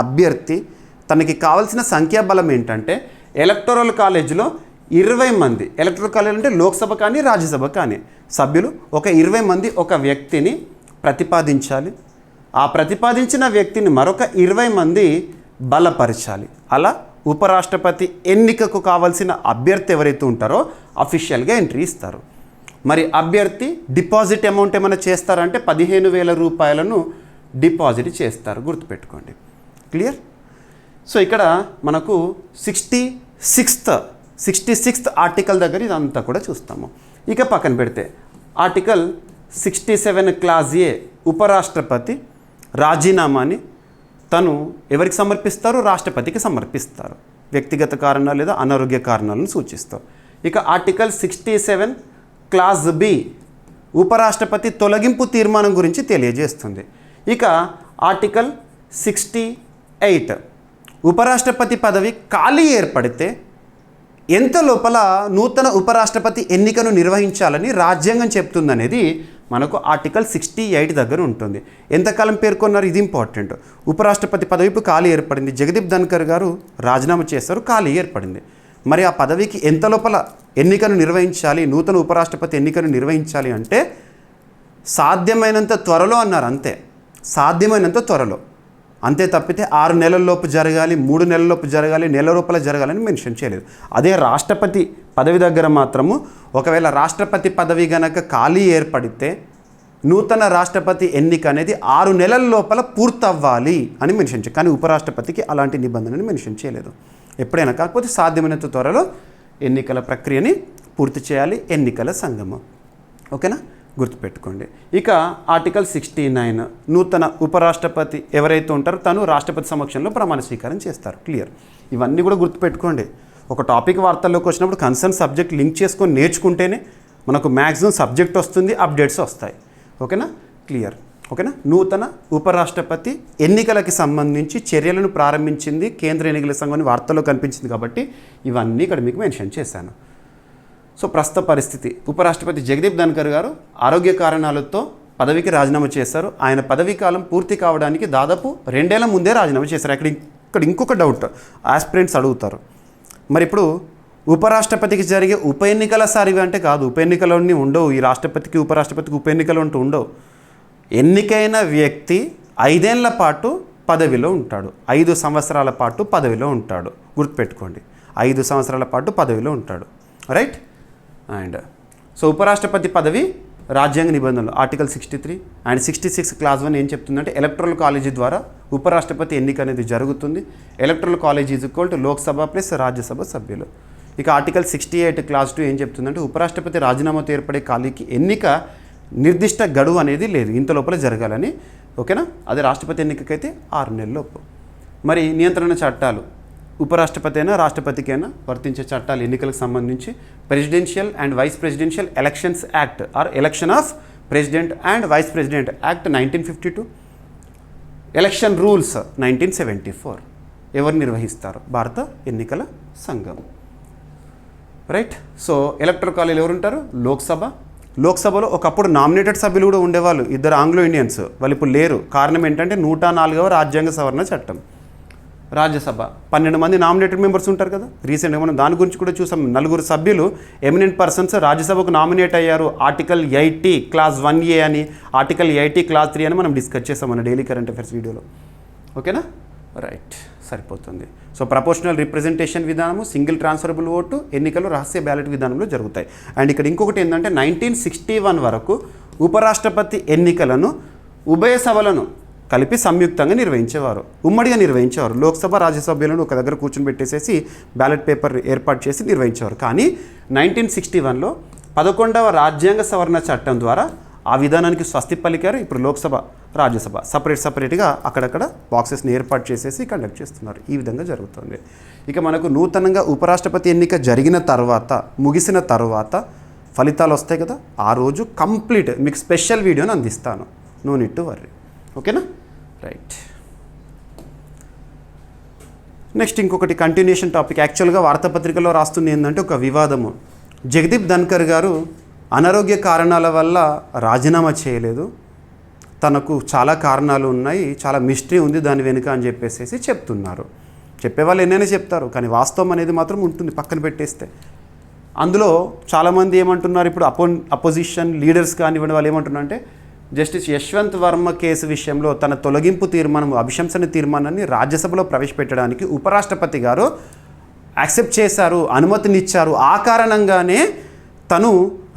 అభ్యర్థి తనకి కావాల్సిన సంఖ్యాబలం ఏంటంటే ఎలక్టోరల్ కాలేజీలో 20 మంది, ఎలక్టోరల్ కాలేజ్ అంటే లోక్సభ కానీ రాజ్యసభ కానీ సభ్యులు ఒక 20 మంది ఒక వ్యక్తిని ప్రతిపాదించాలి. ఆ ప్రతిపాదించిన వ్యక్తిని మరొక 20 మంది బలపరచాలి. అలా ఉపరాష్ట్రపతి ఎన్నికకు కావాల్సిన అభ్యర్థి ఎవరైతే ఉంటారో అఫీషియల్గా ఎంట్రీ ఇస్తారు. మరి అభ్యర్థి డిపాజిట్ అమౌంట్ ఏమైనా చేస్తారంటే 15,000 రూపాయలను డిపాజిట్ చేస్తారు, గుర్తుపెట్టుకోండి. క్లియర్? సో ఇక్కడ మనకు 66th ఆర్టికల్ దగ్గర ఇదంతా కూడా చూస్తాము. ఇక పక్కన పెడితే ఆర్టికల్ 67 క్లాజ్ ఏ ఉపరాష్ట్రపతి రాజీనామాని తను ఎవరికి సమర్పిస్తారు? రాష్ట్రపతికి సమర్పిస్తారు. వ్యక్తిగత కారణాలు లేదా అనారోగ్య కారణాలను సూచిస్తారు. ఇక ఆర్టికల్ 67 క్లాజ్ బి ఉపరాష్ట్రపతి తొలగింపు తీర్మానం గురించి తెలియజేస్తుంది. ఇక ఆర్టికల్ 68 ఉపరాష్ట్రపతి పదవి ఖాళీ ఏర్పడితే ఎంత లోపల నూతన ఉపరాష్ట్రపతి ఎన్నికను నిర్వహించాలని రాజ్యాంగం చెప్తుందనేది మనకు ఆర్టికల్ 68 దగ్గర ఉంటుంది. ఎంతకాలం పేర్కొన్నారు, ఇది ఇంపార్టెంట్. ఉపరాష్ట్రపతి పదవికి ఖాళీ ఏర్పడింది, జగదీప్ ధన్కర్ గారు రాజీనామా చేస్తారు, ఖాళీ ఏర్పడింది. మరి ఆ పదవికి ఎంత లోపల ఎన్నికను నిర్వహించాలి, నూతన ఉపరాష్ట్రపతి ఎన్నికను నిర్వహించాలి అంటే సాధ్యమైనంత త్వరలో అన్నారు, అంతే, సాధ్యమైనంత త్వరలో, అంతే తప్పితే 6 నెలల్లోపు జరగాలి, 3 నెలల్లోపు జరగాలి, నెల లోపల జరగాలని మెన్షన్ చేయలేదు. అదే రాష్ట్రపతి పదవి దగ్గర మాత్రము ఒకవేళ రాష్ట్రపతి పదవి గనక ఖాళీ ఏర్పడితే నూతన రాష్ట్రపతి ఎన్నిక అనేది 6 నెలల లోపల పూర్తవ్వాలి అని మెన్షన్ చేయాలి. కానీ ఉపరాష్ట్రపతికి అలాంటి నిబంధనని మెన్షన్ చేయలేదు. ఎప్పుడైనా కాకపోతే సాధ్యమైనంత త్వరలో ఎన్నికల ప్రక్రియని పూర్తి చేయాలి ఎన్నికల సంఘము. ఓకేనా, గుర్తుపెట్టుకోండి. ఇక ఆర్టికల్ 69 నూతన ఉపరాష్ట్రపతి ఎవరైతే ఉంటారో తను రాష్ట్రపతి సమక్షంలో ప్రమాణ స్వీకారం చేస్తారు. క్లియర్? ఇవన్నీ కూడా గుర్తుపెట్టుకోండి. ఒక టాపిక్ వార్తల్లోకి వచ్చినప్పుడు కన్సర్న్ సబ్జెక్ట్ లింక్ చేసుకొని నేర్చుకుంటేనే మనకు మ్యాక్సిమం సబ్జెక్ట్ వస్తుంది, అప్డేట్స్ వస్తాయి. ఓకేనా? క్లియర్? ఓకేనా? నూతన ఉపరాష్ట్రపతి ఎన్నికలకి సంబంధించి చర్యలను ప్రారంభించింది కేంద్ర ఎన్నికల సంఘం వార్తల్లో కనిపించింది కాబట్టి ఇవన్నీ ఇక్కడ మీకు మెన్షన్ చేశాను. సో ప్రస్తుత పరిస్థితి, ఉపరాష్ట్రపతి జగదీప్ ధన్కర్ గారు ఆరోగ్య కారణాలతో పదవికి రాజీనామా చేశారు. ఆయన పదవీ కాలం పూర్తి కావడానికి దాదాపు 2 ఏళ్ల ముందే రాజీనామా చేశారు. ఇక్కడ ఇంకొక డౌట్ ఆస్పిరెంట్స్ అడుగుతారు, మరి ఇప్పుడు ఉపరాష్ట్రపతికి జరిగే ఉప ఎన్నికల సారివి అంటే కాదు, ఉప ఎన్నికలన్నీ ఉండవు. ఈ రాష్ట్రపతికి ఉపరాష్ట్రపతికి ఉప ఎన్నికలు అంటూ ఉండవు. ఎన్నికైన వ్యక్తి 5 ఏళ్ల పాటు పదవిలో ఉంటాడు, 5 సంవత్సరాల పాటు పదవిలో ఉంటాడు. గుర్తుపెట్టుకోండి, 5 సంవత్సరాల పాటు పదవిలో ఉంటాడు. రైట్. అండ్ సో ఉపరాష్ట్రపతి పదవి రాజ్యాంగ నిబంధనలు ఆర్టికల్ 63 అండ్ 66 క్లాస్ 1 ఏం చెప్తుందంటే ఎలక్టరల్ కాలేజీ ద్వారా ఉపరాష్ట్రపతి ఎన్నిక అనేది జరుగుతుంది. Electoral college is equal to Lok Sabha plus Rajya Sabha సభ్యులు. ఇక ఆర్టికల్ 68 క్లాస్ 2 ఏం చెప్తుందంటే ఉపరాష్ట్రపతి రాజీనామాతో ఏర్పడే ఖాళీకి ఎన్నిక నిర్దిష్ట గడువు అనేది లేదు, ఇంత లోపల జరగాలని. ఓకేనా. అదే రాష్ట్రపతి ఎన్నికకైతే 6 నెలల లోపు. మరి నియంత్రణ చట్టాలు ఉపరాష్ట్రపతి అయినా రాష్ట్రపతికైనా వర్తించే చట్టాలు ఎన్నికలకు సంబంధించి presidential and vice presidential elections act or election of president and vice president act 1952, election rules 1974 ఎవరు నిర్వహిస్తారు? భారత ఎన్నికల సంఘం. రైట్. సో ఎలక్టరల్ కాలేజ్ ఎవరు ఉంటారు? లోక్సభలో ఒకప్పుడు నామినేటెడ్ సభ్యులు కూడా ఉండేవాళ్ళు, 2 ఆంగ్లో ఇండియన్స్. వాళ్ళు ఇప్పుడు లేరు. కారణం ఏంటంటే 104వ రాజ్యాంగ సవరణ చట్టం. రాజ్యసభ 12 మంది నామినేటెడ్ మెంబర్స్ ఉంటారు కదా. రీసెంట్గా మనం దాని గురించి కూడా చూసాం. 4 సభ్యులు ఎమినెంట్ పర్సన్స్ రాజ్యసభకు నామినేట్ అయ్యారు. ఆర్టికల్ 80 క్లాస్ 1A అని, ఆర్టికల్ 80 క్లాస్ 3 అని మనం డిస్కస్ చేసాం మన డైలీ కరెంట్ అఫైర్స్ వీడియోలో. ఓకేనా. రైట్, సరిపోతుంది. సో ప్రపోర్షనల్ రిప్రజెంటేషన్ విధానము, సింగిల్ ట్రాన్స్ఫరబుల్ ఓటు, ఎన్నికలు రహస్య బ్యాలెట్ విధానంలో జరుగుతాయి. అండ్ ఇక్కడ ఇంకొకటి ఏంటంటే 1961 వరకు ఉపరాష్ట్రపతి ఎన్నికలను ఉభయ సభలను కలిపి సంయుక్తంగా నిర్వహించేవారు, ఉమ్మడిగా నిర్వహించేవారు. లోక్సభ రాజ్యసభ్యులను ఒక దగ్గర కూర్చొని పెట్టేసేసి బ్యాలెట్ పేపర్ ఏర్పాటు చేసి నిర్వహించేవారు. కానీ 1961లో 11వ రాజ్యాంగ సవరణ చట్టం ద్వారా ఆ విధానానికి స్వస్తి పలికారు. ఇప్పుడు లోక్సభ రాజ్యసభ సపరేట్గా అక్కడక్కడ బాక్సెస్ని ఏర్పాటు చేసేసి కండక్ట్ చేస్తున్నారు. ఈ విధంగా జరుగుతుంది. ఇక మనకు నూతనంగా ఉపరాష్ట్రపతి ఎన్నిక జరిగిన తర్వాత, ముగిసిన తర్వాత ఫలితాలు వస్తాయి కదా, ఆ రోజు కంప్లీట్ మీకు స్పెషల్ వీడియోని అందిస్తాను. No need to worry. ఓకేనా. రైట్. నెక్స్ట్ ఇంకొకటి కంటిన్యూషన్ టాపిక్. యాక్చువల్గా వార్తాపత్రికలో రాస్తుంది ఏంటంటే ఒక వివాదము. జగదీప్ ధన్కర్ గారు అనారోగ్య కారణాల వల్ల రాజీనామా చేయలేదు, తనకు చాలా కారణాలు ఉన్నాయి, చాలా మిస్టరీ ఉంది దాని వెనుక అని చెప్పేసి చెప్తున్నారు. చెప్పేవాళ్ళు ఎన్నైనా చెప్తారు, కానీ వాస్తవం అనేది మాత్రం ఉంటుంది పక్కన పెట్టేస్తే. అందులో చాలామంది ఏమంటున్నారు, ఇప్పుడు అపోజిషన్ లీడర్స్ కానివ్వండి, వాళ్ళు ఏమంటున్నారు అంటే జస్టిస్ యశ్వంత్ వర్మ కేసు విషయంలో తన తొలగింపు తీర్మానం, అభిశంసన తీర్మానాన్ని రాజ్యసభలో ప్రవేశపెట్టడానికి ఉపరాష్ట్రపతి గారు యాక్సెప్ట్ చేశారు, అనుమతినిచ్చారు. ఆ కారణంగానే తను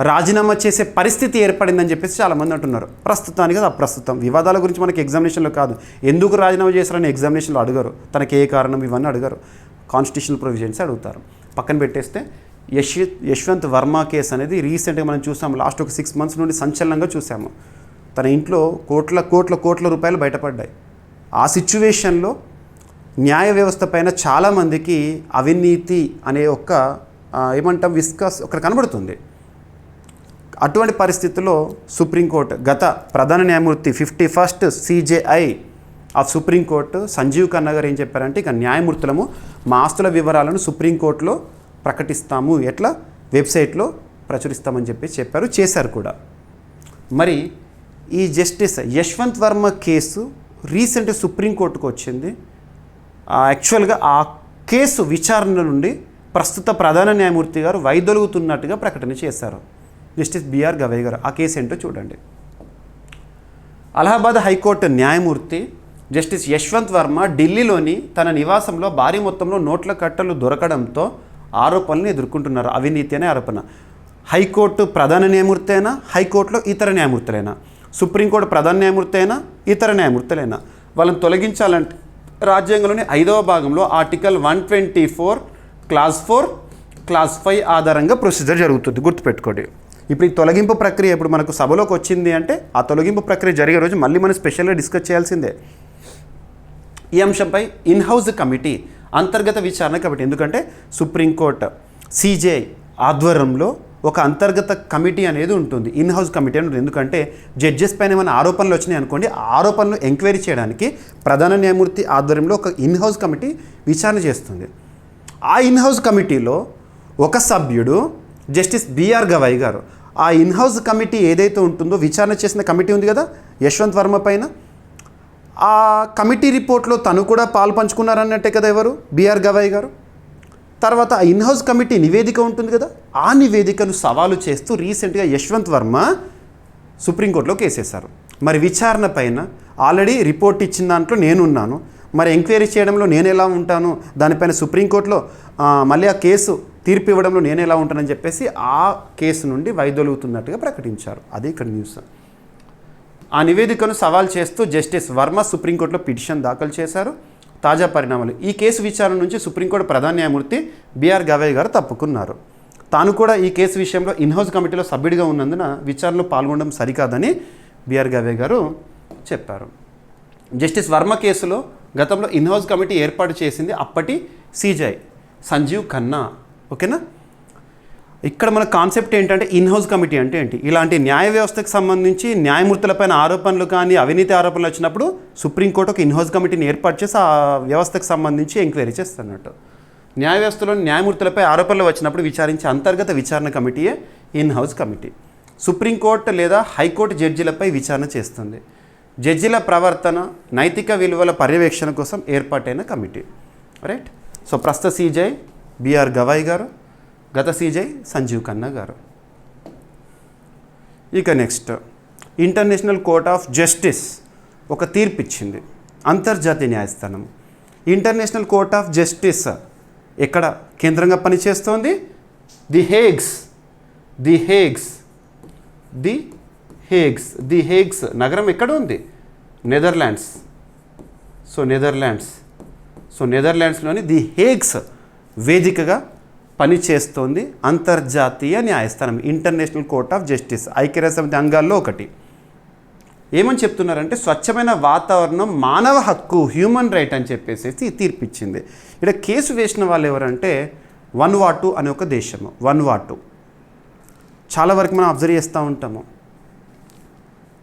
రాజీనామా చేసే పరిస్థితి ఏర్పడిందని చెప్పేసి చాలామంది అంటున్నారు. ప్రస్తుతానికి అది అప్రస్తుతం. వివాదాల గురించి మనకి ఎగ్జామినేషన్లో కాదు, ఎందుకు రాజీనామా చేశారని ఎగ్జామినేషన్లో అడగరు, తనకి ఏ కారణం ఇవన్నీ అడగరు, కాన్స్టిట్యూషనల్ ప్రొవిజన్స్ అడుగుతారు. పక్కన పెట్టేస్తే యశ్వంత్ వర్మ కేసు అనేది రీసెంట్గా మనం చూసాము. లాస్ట్ ఒక 6 months నుండి సంచలనంగా చూసాము. తన ఇంట్లో కోట్ల రూపాయలు బయటపడ్డాయి. ఆ సిచ్యువేషన్లో న్యాయ వ్యవస్థ పైన చాలామందికి అవినీతి అనే ఒక ఏమంటాం విస్కాస్ ఒకటి కనబడుతుంది. అటువంటి పరిస్థితుల్లో సుప్రీంకోర్టు గత ప్రధాన న్యాయమూర్తి 51st CJI of supreme court Sanjiv Khanna గారు ఏం చెప్పారంటే, ఇక న్యాయమూర్తులము మా ఆస్తుల వివరాలను సుప్రీంకోర్టులో ప్రకటిస్తాము, ఎట్లా వెబ్సైట్లో ప్రచురిస్తామని చెప్పారు, చేశారు కూడా. మరి ఈ justice Yashwant Varma case recent సుప్రీంకోర్టుకు వచ్చింది. యాక్చువల్గా ఆ కేసు విచారణ నుండి ప్రస్తుత ప్రధాన న్యాయమూర్తి గారు వైదొలుగుతున్నట్టుగా ప్రకటన చేశారు, జస్టిస్ బిఆర్ గవై గారు. ఆ కేసు ఏంటో చూడండి. అలహాబాద్ హైకోర్టు న్యాయమూర్తి జస్టిస్ యశ్వంత్ వర్మ ఢిల్లీలోని తన నివాసంలో భారీ మొత్తంలో నోట్ల కట్టలు దొరకడంతో ఆరోపణలు ఎదుర్కొంటున్నారు. అవినీతి అనే ఆరోపణ. హైకోర్టు ప్రధాన న్యాయమూర్తి అయినా, హైకోర్టులో ఇతర న్యాయమూర్తులైనా, సుప్రీంకోర్టు ప్రధాన న్యాయమూర్తి అయినా, ఇతర న్యాయమూర్తులైనా వాళ్ళని తొలగించాలంటే రాజ్యాంగంలోని 5వ భాగంలో ఆర్టికల్ 124 క్లాస్ 4 క్లాస్ 5 ఆధారంగా ప్రొసీజర్ జరుగుతుంది. గుర్తుపెట్టుకోండి. ఇప్పుడు ఈ తొలగింపు ప్రక్రియ ఇప్పుడు మనకు సభలోకి వచ్చింది అంటే ఆ తొలగింపు ప్రక్రియ జరిగే రోజు మళ్ళీ మనం స్పెషల్గా డిస్కస్ చేయాల్సిందే. ఈ అంశంపై ఇన్హౌస్ కమిటీ, అంతర్గత విచారణ కమిటీ, ఎందుకంటే సుప్రీంకోర్టు CJI ఆధ్వర్యంలో ఒక అంతర్గత కమిటీ అనేది ఉంటుంది, ఇన్హౌస్ కమిటీ అని ఉంటుంది. ఎందుకంటే జడ్జెస్ పైన ఏమైనా ఆరోపణలు వచ్చినాయి అనుకోండి, ఆ ఆరోపణలు ఎంక్వైరీ చేయడానికి ప్రధాన న్యాయమూర్తి ఆధ్వర్యంలో ఒక ఇన్హౌస్ కమిటీ విచారణ చేస్తుంది. ఆ ఇన్హౌస్ కమిటీలో ఒక సభ్యుడు జస్టిస్ బిఆర్ గవై గారు. ఆ ఇన్హౌస్ కమిటీ ఏదైతే ఉంటుందో, విచారణ చేసిన కమిటీ ఉంది కదా యశ్వంత్ వర్మ పైన, ఆ కమిటీ రిపోర్ట్లో తను కూడా పాలు పంచుకున్నారన్నట్టే కదా ఎవరు, బిఆర్ గవై గారు. తర్వాత ఆ ఇన్హౌస్ కమిటీ నివేదిక ఉంటుంది కదా, ఆ నివేదికను సవాలు చేస్తూ రీసెంట్గా యశ్వంత్ వర్మ సుప్రీంకోర్టులో కేసేశారు. మరి విచారణ పైన ఆల్రెడీ రిపోర్ట్ ఇచ్చిన దాంట్లో నేనున్నాను, మరి ఎంక్వైరీ చేయడంలో నేను ఎలా ఉంటాను, దానిపైన సుప్రీంకోర్టులో మళ్ళీ ఆ కేసు తీర్పు ఇవ్వడంలో నేను ఎలా ఉంటానని చెప్పేసి ఆ కేసు నుండి వైదొలుగుతున్నట్టుగా ప్రకటించారు. అది ఇక్కడ న్యూస్. ఆ నివేదికను సవాల్ చేస్తూ జస్టిస్ వర్మ సుప్రీంకోర్టులో పిటిషన్ దాఖలు చేశారు. తాజా పరిణామాలు. ఈ కేసు విచారణ నుంచి సుప్రీంకోర్టు ప్రధాన న్యాయమూర్తి బిఆర్ గవై గారు తప్పుకున్నారు. తాను కూడా ఈ కేసు విషయంలో ఇన్హౌస్ కమిటీలో సభ్యుడిగా ఉన్నందున విచారణలో పాల్గొనడం సరికాదని బిఆర్ గవై గారు చెప్పారు. జస్టిస్ వర్మ కేసులో గతంలో ఇన్హౌస్ కమిటీ ఏర్పాటు చేసింది అప్పటి సిజై సంజీవ్ ఖన్నా. ఓకేనా. ఇక్కడ మన కాన్సెప్ట్ ఏంటంటే ఇన్హౌస్ కమిటీ అంటే ఏంటి, ఇలాంటి న్యాయ వ్యవస్థకు సంబంధించి న్యాయమూర్తులపైన ఆరోపణలు కానీ అవినీతి ఆరోపణలు వచ్చినప్పుడు సుప్రీంకోర్టు ఒక ఇన్హౌస్ కమిటీని ఏర్పాటు చేసి ఆ వ్యవస్థకు సంబంధించి ఎంక్వైరీ చేస్తున్నట్టు. న్యాయ వ్యవస్థలో న్యాయమూర్తులపై ఆరోపణలు వచ్చినప్పుడు విచారించే అంతర్గత విచారణ కమిటీయే ఇన్హౌస్ కమిటీ. సుప్రీంకోర్టు లేదా హైకోర్టు జడ్జీలపై విచారణ చేస్తుంది. జడ్జీల ప్రవర్తన, నైతిక విలువల పర్యవేక్షణ కోసం ఏర్పాటైన కమిటీ. రైట్. సో ప్రస్తుత సిజై బిఆర్ గవై గారు, గత సిజై సంజీవ్ ఖన్నా గారు. ఇక next, international court of justice ఒక తీర్పు ఇచ్చింది. అంతర్జాతీయ న్యాయస్థానం ఇంటర్నేషనల్ కోర్ట్ ఆఫ్ జస్టిస్ ఎక్కడ కేంద్రంగా పనిచేస్తోంది? ది హేగ్స్ నగరం ఎక్కడ ఉంది? నెదర్లాండ్స్. నెదర్లాండ్స్లోని ది హేగ్స్ వేదికగా పనిచేస్తోంది అంతర్జాతీయ న్యాయస్థానం ఇంటర్నేషనల్ కోర్ట్ ఆఫ్ జస్టిస్. ఐక్యరాజ్య సమితి అంగాల్లో ఒకటి. ఏమని చెప్తున్నారంటే స్వచ్ఛమైన వాతావరణం మానవ హక్కు, హ్యూమన్ రైట్ అని చెప్పేసి తీర్పిచ్చింది. ఇక్కడ కేసు వేసిన వాళ్ళు ఎవరంటే వన్వాటు అనే ఒక దేశము. వన్వాటు చాలా వరకు మనం అబ్జర్వ్ చేస్తూ ఉంటాము.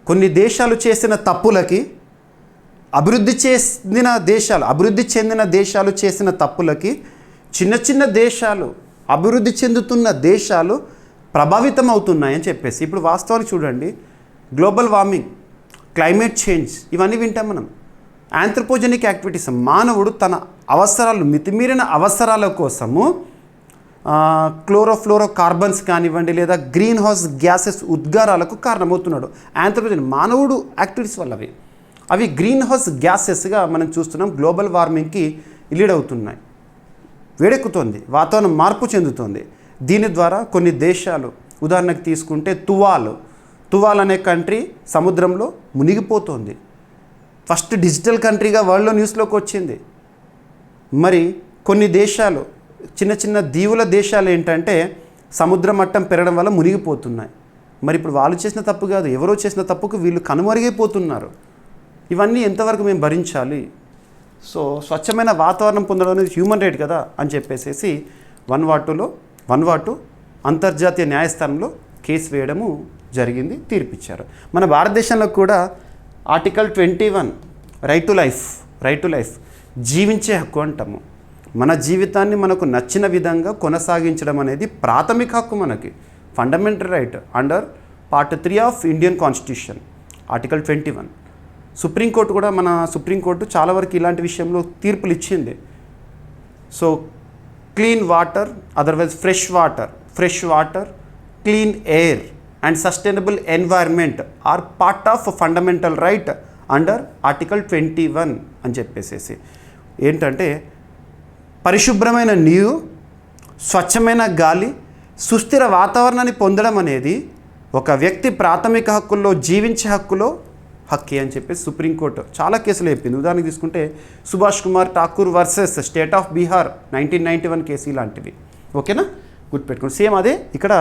కొన్ని దేశాలు చేసిన తప్పులకి అభివృద్ధి చెందిన దేశాలు చేసిన తప్పులకి చిన్న చిన్న దేశాలు, అభివృద్ధి చెందుతున్న దేశాలు ప్రభావితం అవుతున్నాయని చెప్పేసి. ఇప్పుడు వాస్తవానికి చూడండి, గ్లోబల్ వార్మింగ్, క్లైమేట్ చేంజ్ ఇవన్నీ వింటాం మనం. యాంథ్రోపోజెనిక్ యాక్టివిటీస్, మానవుడు తన అవసరాలు, మితిమీరిన అవసరాల కోసము క్లోరోఫ్లోరో కార్బన్స్ కానివ్వండి లేదా గ్రీన్ హౌస్ గ్యాసెస్ ఉద్గారాలకు కారణమవుతున్నాడు. యాంథ్రోపోజెనిక్ మానవుడు యాక్టివిటీస్ వల్ల అవి గ్రీన్ హౌస్ గ్యాసెస్గా మనం చూస్తున్నాం. గ్లోబల్ వార్మింగ్కి లీడ్ అవుతున్నాయి. వేడెక్కుతోంది, వాతావరణం మార్పు చెందుతోంది. దీని ద్వారా కొన్ని దేశాలు, ఉదాహరణకు తీసుకుంటే తువాల్ అనే కంట్రీ సముద్రంలో మునిగిపోతోంది. ఫస్ట్ డిజిటల్ కంట్రీగా వరల్డ్లో న్యూస్లోకి వచ్చింది. మరి కొన్ని దేశాలు, చిన్న చిన్న దీవుల దేశాలు ఏంటంటే సముద్ర మట్టం పెరగడం వల్ల మునిగిపోతున్నాయి. మరి ఇప్పుడు వాళ్ళు చేసిన తప్పు కాదు, ఎవరో చేసిన తప్పుకు వీళ్ళు కనుమరుగైపోతున్నారు. ఇవన్నీ ఎంతవరకు మేము భరించాలి? సో స్వచ్ఛమైన వాతావరణం పొందడం అనేది హ్యూమన్ రైట్ కదా అని చెప్పేసి వన్వాటు అంతర్జాతీయ న్యాయస్థానంలో కేసు వేయడము జరిగింది, తీర్పిచ్చారు. మన భారతదేశంలో కూడా ఆర్టికల్ 21 రైట్ టు లైఫ్ జీవించే హక్కు అంటాము. మన జీవితాన్ని మనకు నచ్చిన విధంగా కొనసాగించడం అనేది ప్రాథమిక హక్కు, మనకి fundamental right under part 3 of Indian constitution article 21. Supreme court చాలా వరకు ఇలాంటి విషయంలో తీర్పులు ఇచ్చింది. So clean water, otherwise fresh water, clean air and sustainable environment are part of fundamental right under article 21 అని చెప్పేసి. ఏంటంటే పరిశుభ్రమైన నీరు, స్వచ్ఛమైన గాలి, సుస్థిర వాతావరణాన్ని పొందడం అనేది ఒక వ్యక్తి ప్రాథమిక హక్కుల్లో, జీవించే హక్కులో హక్కే అని చెప్పేసి సుప్రీంకోర్టు చాలా కేసులు చెప్పింది. ఉదాహరణకు తీసుకుంటే Subhash Kumar Thakur versus state of Bihar 1991 case ఇలాంటివి. ఓకేనా, గుర్తుపెట్టుకోండి. సేమ్ అదే ఇక్కడ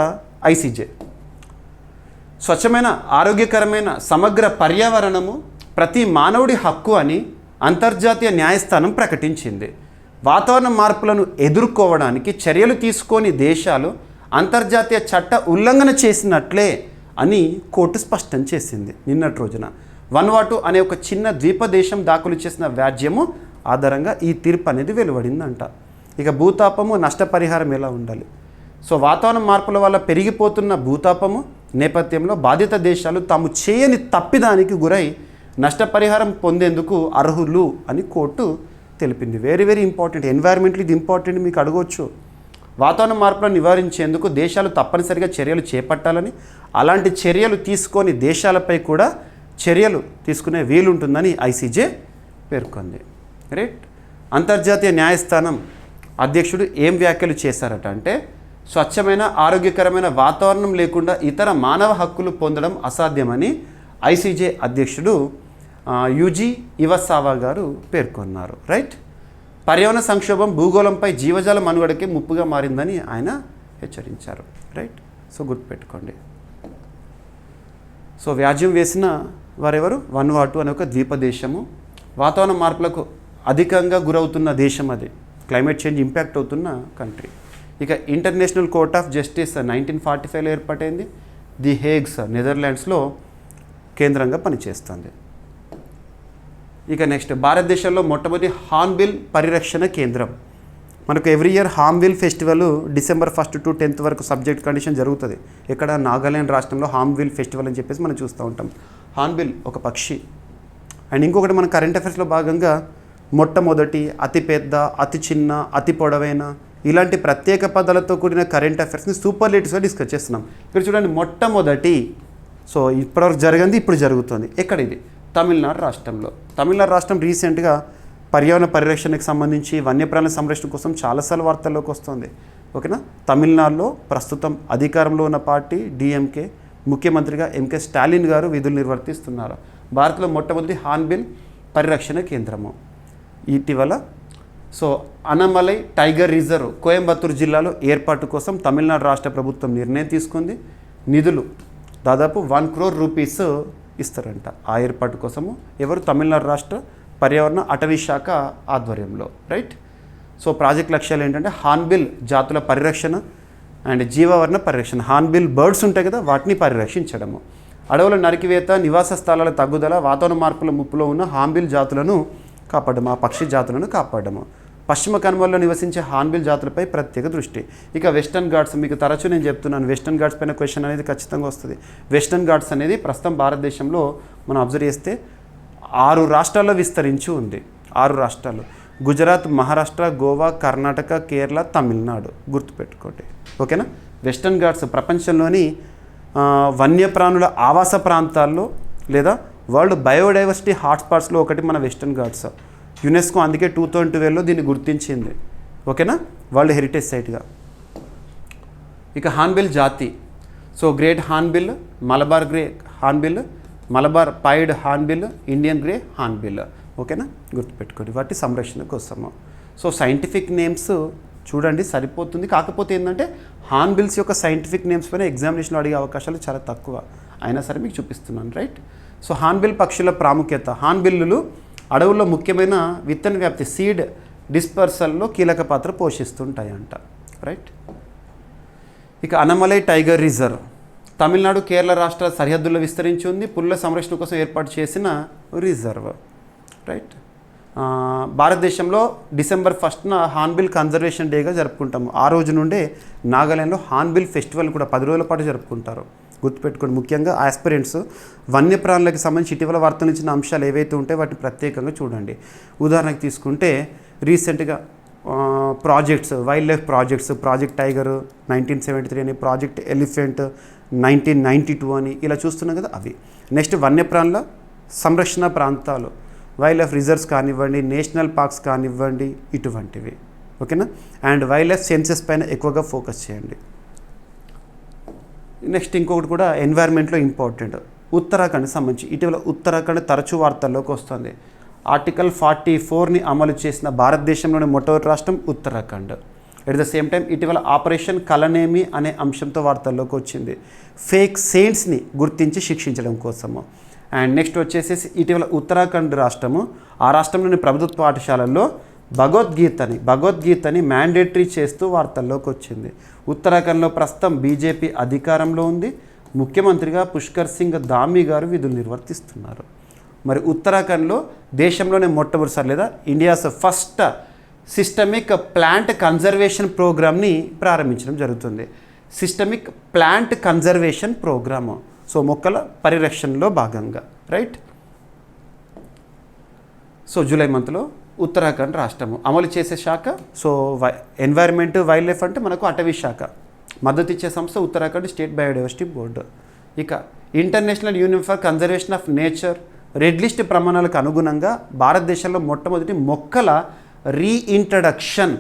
ఐసీజే. స్వచ్ఛమైన, ఆరోగ్యకరమైన సమగ్ర పర్యావరణము ప్రతి మానవుడి హక్కు అని అంతర్జాతీయ న్యాయస్థానం ప్రకటించింది. వాతావరణ మార్పులను ఎదుర్కోవడానికి చర్యలు తీసుకొని దేశాలు అంతర్జాతీయ చట్ట ఉల్లంఘన చేసినట్లే అని కోర్టు స్పష్టం చేసింది నిన్నటి రోజున. వన్వాటు అనే ఒక చిన్న ద్వీప దేశం దాఖలు చేసిన వ్యాజ్యము ఆధారంగా ఈ తీర్పు అనేది వెలువడిందంట. ఇక భూతాపము, నష్టపరిహారం ఎలా ఉండాలి? సో వాతావరణ మార్పుల వల్ల పెరిగిపోతున్న భూతాపము నేపథ్యంలో బాధిత దేశాలు తాము చేయని తప్పిదానికి గురై నష్టపరిహారం పొందేందుకు అర్హులు అని కోర్టు తెలిపింది. Very important. ఎన్వైర్న్మెంట్లో ఇది ఇంపార్టెంట్, మీకు అడగవచ్చు. వాతావరణ మార్పులను నివారించేందుకు దేశాలు తప్పనిసరిగా చర్యలు చేపట్టాలని, అలాంటి చర్యలు తీసుకొని దేశాలపై కూడా చర్యలు తీసుకునే వీలుంటుందని ఐసీజే పేర్కొంది. రైట్. అంతర్జాతీయ న్యాయస్థానం అధ్యక్షుడు ఏం వ్యాఖ్యలు చేశారట అంటే, స్వచ్ఛమైన ఆరోగ్యకరమైన వాతావరణం లేకుండా ఇతర మానవ హక్కులు పొందడం అసాధ్యమని ఐసీజే అధ్యక్షుడు యూజీ ఇవసావా గారు పేర్కొన్నారు. రైట్. పర్యావరణ సంక్షోభం భూగోళంపై జీవజాల మనుగడకి ముప్పుగా మారిందని ఆయన హెచ్చరించారు. రైట్. సో గుర్తుపెట్టుకోండి. సో వ్యాజ్యం వేసిన వారెవరు? వన్వాటు అనే ఒక ద్వీప దేశము, వాతావరణ మార్పులకు అధికంగా గురవుతున్న దేశం, అది క్లైమేట్ చేంజ్ ఇంపాక్ట్ అవుతున్న కంట్రీ. ఇక ఇంటర్నేషనల్ కోర్ట్ ఆఫ్ జస్టిస్ 1945లో ఏర్పాటైంది. ది హేగ్స్ నెదర్లాండ్స్లో కేంద్రంగా పనిచేస్తుంది. ఇక నెక్స్ట్, భారతదేశంలో మొట్టమొదటి హార్న్బిల్ పరిరక్షణ కేంద్రం. మనకు every year Hornbill festival December 1 to 10 వరకు సబ్జెక్ట్ కండిషన్ జరుగుతుంది. ఇక్కడ నాగాలాండ్ రాష్ట్రంలో హార్న్బిల్ ఫెస్టివల్ అని చెప్పేసి మనం చూస్తూ ఉంటాం. హార్న్బిల్ ఒక పక్షి. అండ్ ఇంకొకటి మన కరెంట్ అఫైర్స్లో భాగంగా మొట్టమొదటి, అతిపెద్ద, అతి చిన్న, అతి పొడవైన ఇలాంటి ప్రత్యేక పదాలతో కూడిన కరెంట్ అఫైర్స్ని సూపర్లేటివ్స్గా డిస్కస్ చేస్తున్నాం. ఇక్కడ చూడండి, మొట్టమొదటి. సో ఇప్పటివరకు జరిగింది, ఇప్పుడు జరుగుతుంది. ఎక్కడ ఇది? తమిళనాడు రాష్ట్రంలో. తమిళనాడు రాష్ట్రం రీసెంట్గా పర్యావరణ పరిరక్షణకు సంబంధించి వన్యప్రాణుల సంరక్షణ కోసం చాలాసార్లు వార్తల్లోకి వస్తుంది. ఓకేనా. తమిళనాడులో ప్రస్తుతం అధికారంలో ఉన్న పార్టీ డిఎంకే, ముఖ్యమంత్రిగా ఎంకే స్టాలిన్ గారు విధులు నిర్వర్తిస్తున్నారు. భారత్లో మొట్టమొదటి హార్న్బిల్ పరిరక్షణ కేంద్రము ఇటీవల so Anamalai tiger reserve Coimbatore జిల్లాలో ఏర్పాటు కోసం తమిళనాడు రాష్ట్ర ప్రభుత్వం నిర్ణయం తీసుకుంది. నిధులు దాదాపు 1 crore రూపీస్ ఇస్తారంట ఆ ఏర్పాటు కోసము. ఎవరు? తమిళనాడు రాష్ట్ర పర్యావరణ అటవీ శాఖ ఆధ్వర్యంలో. రైట్. సో ప్రాజెక్ట్ లక్ష్యాలు ఏంటంటే హార్న్బిల్ జాతుల పరిరక్షణ అండ్ జీవావరణ పరిరక్షణ. హార్న్బిల్ బర్డ్స్ ఉంటాయి కదా, వాటిని పరిరక్షించడము, అడవుల నరికివేత, నివాస స్థలాల తగ్గుదల, వాతావరణ మార్పుల ముప్పులో ఉన్న హార్న్బిల్ జాతులను కాపాడము, ఆ పక్షి జాతులను కాపాడము. పశ్చిమ కనుమల్లో నివసించే హార్న్బిల్ జాతులపై ప్రత్యేక దృష్టి. ఇక వెస్టర్న్ ఘాట్స్, మీకు తరచూ నేను చెప్తున్నాను, వెస్టర్న్ ఘాట్స్ పైన క్వశ్చన్ అనేది ఖచ్చితంగా వస్తుంది. వెస్టర్న్ ఘాట్స్ అనేది ప్రస్తుతం భారతదేశంలో మనం అబ్జర్వ్ చేస్తే 6 రాష్ట్రాల్లో విస్తరించి ఉంది. 6 రాష్ట్రాలు: గుజరాత్, మహారాష్ట్ర, గోవా, కర్ణాటక, కేరళ, తమిళనాడు. గుర్తుపెట్టుకోండి. ఓకేనా. వెస్టర్న్ ఘాట్స్ ప్రపంచంలోని వన్యప్రాణుల ఆవాస ప్రాంతాల్లో లేదా వరల్డ్ బయోడైవర్సిటీ హాట్స్పాట్స్లో ఒకటి మన వెస్టర్న్ ఘాట్స్. యునెస్కో అందుకే 2012లో దీన్ని గుర్తించింది. ఓకేనా, వరల్డ్ హెరిటేజ్ సైట్గా. ఇక హార్న్బిల్ జాతి. So great hornbill, Malabar grey hornbill, Malabar pied hornbill, Indian grey hornbill. ఓకేనా, గుర్తుపెట్టుకోండి వాటి సంరక్షణ కోసము. సో సైంటిఫిక్ నేమ్స్ చూడండి సరిపోతుంది. కాకపోతే ఏంటంటే హార్న్బిల్స్ యొక్క సైంటిఫిక్ నేమ్స్ పైన ఎగ్జామినేషన్లో అడిగే అవకాశాలు చాలా తక్కువ, అయినా సరే మీకు చూపిస్తున్నాను. రైట్. సో హార్న్బిల్ పక్షుల ప్రాముఖ్యత. హార్న్బిల్లులు అడవుల్లో ముఖ్యమైన విత్తన వ్యాప్తి, సీడ్ డిస్పర్సల్లో కీలక పాత్ర పోషిస్తుంటాయంట. రైట్. ఇక అనమలై టైగర్ రిజర్వ్ తమిళనాడు, కేరళ రాష్ట్ర సరిహద్దుల్లో విస్తరించి ఉంది. పులుల సంరక్షణ కోసం ఏర్పాటు చేసిన రిజర్వ్. రైట్. భారతదేశంలో December 1న హార్న్బిల్ కన్జర్వేషన్ డేగా జరుపుకుంటాము. ఆ రోజు నుండే నాగాలాండ్లో హార్న్బిల్ ఫెస్టివల్ కూడా 10 రోజుల పాటు జరుపుకుంటారు. గుర్తుపెట్టుకోండి. ముఖ్యంగా ఆస్పిరెంట్స్ వన్యప్రాణులకు సంబంధించి ఇటీవల వార్తలు ఇచ్చిన అంశాలు ఏవైతే ఉంటాయో వాటిని ప్రత్యేకంగా చూడండి. ఉదాహరణకు తీసుకుంటే రీసెంట్గా projects, wild life projects, project tiger 1973 అని, ప్రాజెక్ట్ ఎలిఫెంట్ 1992 అని ఇలా చూస్తున్నాం కదా, అవి. నెక్స్ట్ వన్యప్రాణుల సంరక్షణ ప్రాంతాలు, వైల్డ్ లైఫ్ రిజర్వ్స్ కానివ్వండి, నేషనల్ పార్క్స్ కానివ్వండి, ఇటువంటివి. ఓకేనా. అండ్ వైల్డ్ లైఫ్ సెన్సెస్ పైన ఎక్కువగా ఫోకస్ చేయండి. నెక్స్ట్ ఇంకొకటి కూడా ఎన్వైర్న్మెంట్లో ఇంపార్టెంట్, ఉత్తరాఖండ్కి సంబంధించి ఇటీవల ఉత్తరాఖండ్ తరచూ వార్తల్లోకి వస్తుంది. ఆర్టికల్ 44ని అమలు చేసిన భారతదేశంలోని మొట్టమొదటి రాష్ట్రం Uttarakhand. At the same time ఇటీవల ఆపరేషన్ కలనేమి అనే అంశంతో వార్తల్లోకి వచ్చింది, ఫేక్ సెయింట్స్ని గుర్తించి శిక్షించడం కోసము. అండ్ నెక్స్ట్ వచ్చేసేసి ఇటీవల ఉత్తరాఖండ్ రాష్ట్రము, ఆ రాష్ట్రంలోని ప్రభుత్వ పాఠశాలల్లో భగవద్గీతని మ్యాండేటరీ చేస్తూ వార్తల్లోకి వచ్చింది. ఉత్తరాఖండ్లో ప్రస్తుతం బీజేపీ అధికారంలో ఉంది. ముఖ్యమంత్రిగా పుష్కర్ సింగ్ ధామీ గారు విధులు నిర్వర్తిస్తున్నారు. మరి ఉత్తరాఖండ్లో దేశంలోనే మొట్టమొదటిసారి లేదా India's first systemic plant conservation ప్రోగ్రామ్ని ప్రారంభించడం జరుగుతుంది. Systemic plant conservation programme, so మొక్కల పరిరక్షణలో భాగంగా. రైట్. సో జూలై మంత్లో ఉత్తరాఖండ్ రాష్ట్రము. అమలు చేసే శాఖ సో ఎన్వైర్న్మెంట్ వైల్డ్ లైఫ్ అంటే మనకు అటవీ శాఖ. మద్దతు ఇచ్చే సంస్థ ఉత్తరాఖండ్ స్టేట్ బయోడైవర్సిటీ బోర్డు. ఇక international union for conservation of nature red list ప్రమాణాలకు అనుగుణంగా భారతదేశంలో మొట్టమొదటి మొక్కల రీఇంట్రడక్షన్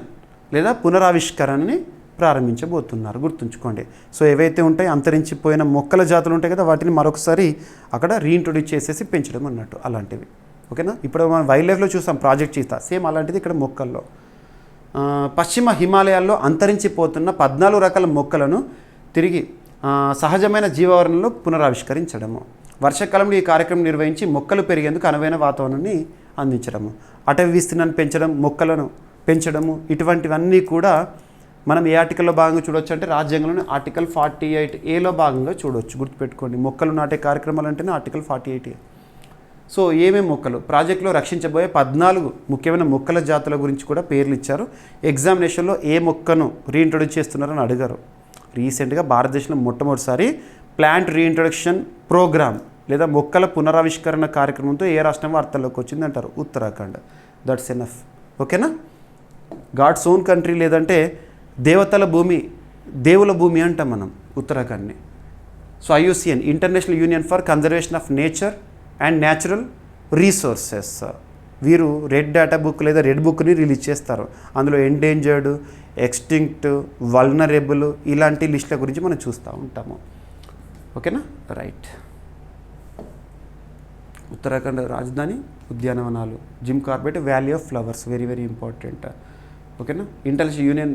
లేదా పునరావిష్కరణని ప్రారంభించబోతున్నారు. గుర్తుంచుకోండి. సో ఏవైతే ఉంటాయో అంతరించిపోయిన మొక్కల జాతులు ఉంటాయి కదా, వాటిని మరొకసారి అక్కడ రీఇంట్రొడ్యూస్ చేసేసి పెంచడం అన్నట్టు అలాంటివి. ఓకేనా. ఇప్పుడు మనం వైల్డ్ లైఫ్లో చూసాం ప్రాజెక్ట్ చీతా, సేమ్ అలాంటిది ఇక్కడ మొక్కల్లో. పశ్చిమ హిమాలయాల్లో అంతరించిపోతున్న 14 రకాల మొక్కలను తిరిగి సహజమైన జీవావరణలో పునరావిష్కరించడము. వర్షాకాలంలో ఈ కార్యక్రమం నిర్వహించి మొక్కలు పెరిగేందుకు అనువైన వాతావరణాన్ని అందించడము, అటవీ విస్తీర్ణాన్ని పెంచడం, మొక్కలను పెంచడము, ఇటువంటివన్నీ కూడా మనం ఏ ఆర్టికల్లో భాగంగా చూడవచ్చు అంటే రాజ్యాంగంలోని ఆర్టికల్ 48A భాగంగా చూడవచ్చు. గుర్తుపెట్టుకోండి, మొక్కలు నాటే కార్యక్రమాలు అంటేనే ఆర్టికల్ 48A. సో ఏమేమి మొక్కలు ప్రాజెక్టులో రక్షించబోయే 14 ముఖ్యమైన మొక్కల జాతుల గురించి కూడా పేర్లు ఇచ్చారు. ఎగ్జామినేషన్లో ఏ మొక్కను రీఇంట్రొడ్యూస్ చేస్తున్నారని అడిగారు. రీసెంట్గా భారతదేశంలో మొట్టమొదటిసారి ప్లాంట్ రీఇంట్రొడక్షన్ ప్రోగ్రామ్ లేదా మొక్కల పునరావిష్కరణ కార్యక్రమంతో ఏ రాష్ట్రం వార్తల్లోకి వచ్చింది అంటారు? ఉత్తరాఖండ్. That's enough. ఓకేనా. గాడ్స్ ఓన్ కంట్రీ లేదంటే దేవతల భూమి, దేవుల భూమి అంటాం మనం ఉత్తరాఖండ్ని. So IUCN international union for conservation of nature and natural resources వీరు రెడ్ డేటా బుక్ లేదా రెడ్ బుక్ని రిలీజ్ చేస్తారు. అందులో ఎండేంజర్డ్, ఎక్స్టింక్ట్, వల్నరబుల్ ఇలాంటి లిస్టుల గురించి మనం చూస్తూ ఉంటాము. ఓకేనా. రైట్. ఉత్తరాఖండ్ రాజధాని ఉద్యానవనాలు, Jim Corbett, valley of flowers, very very important. ఓకేనా. International union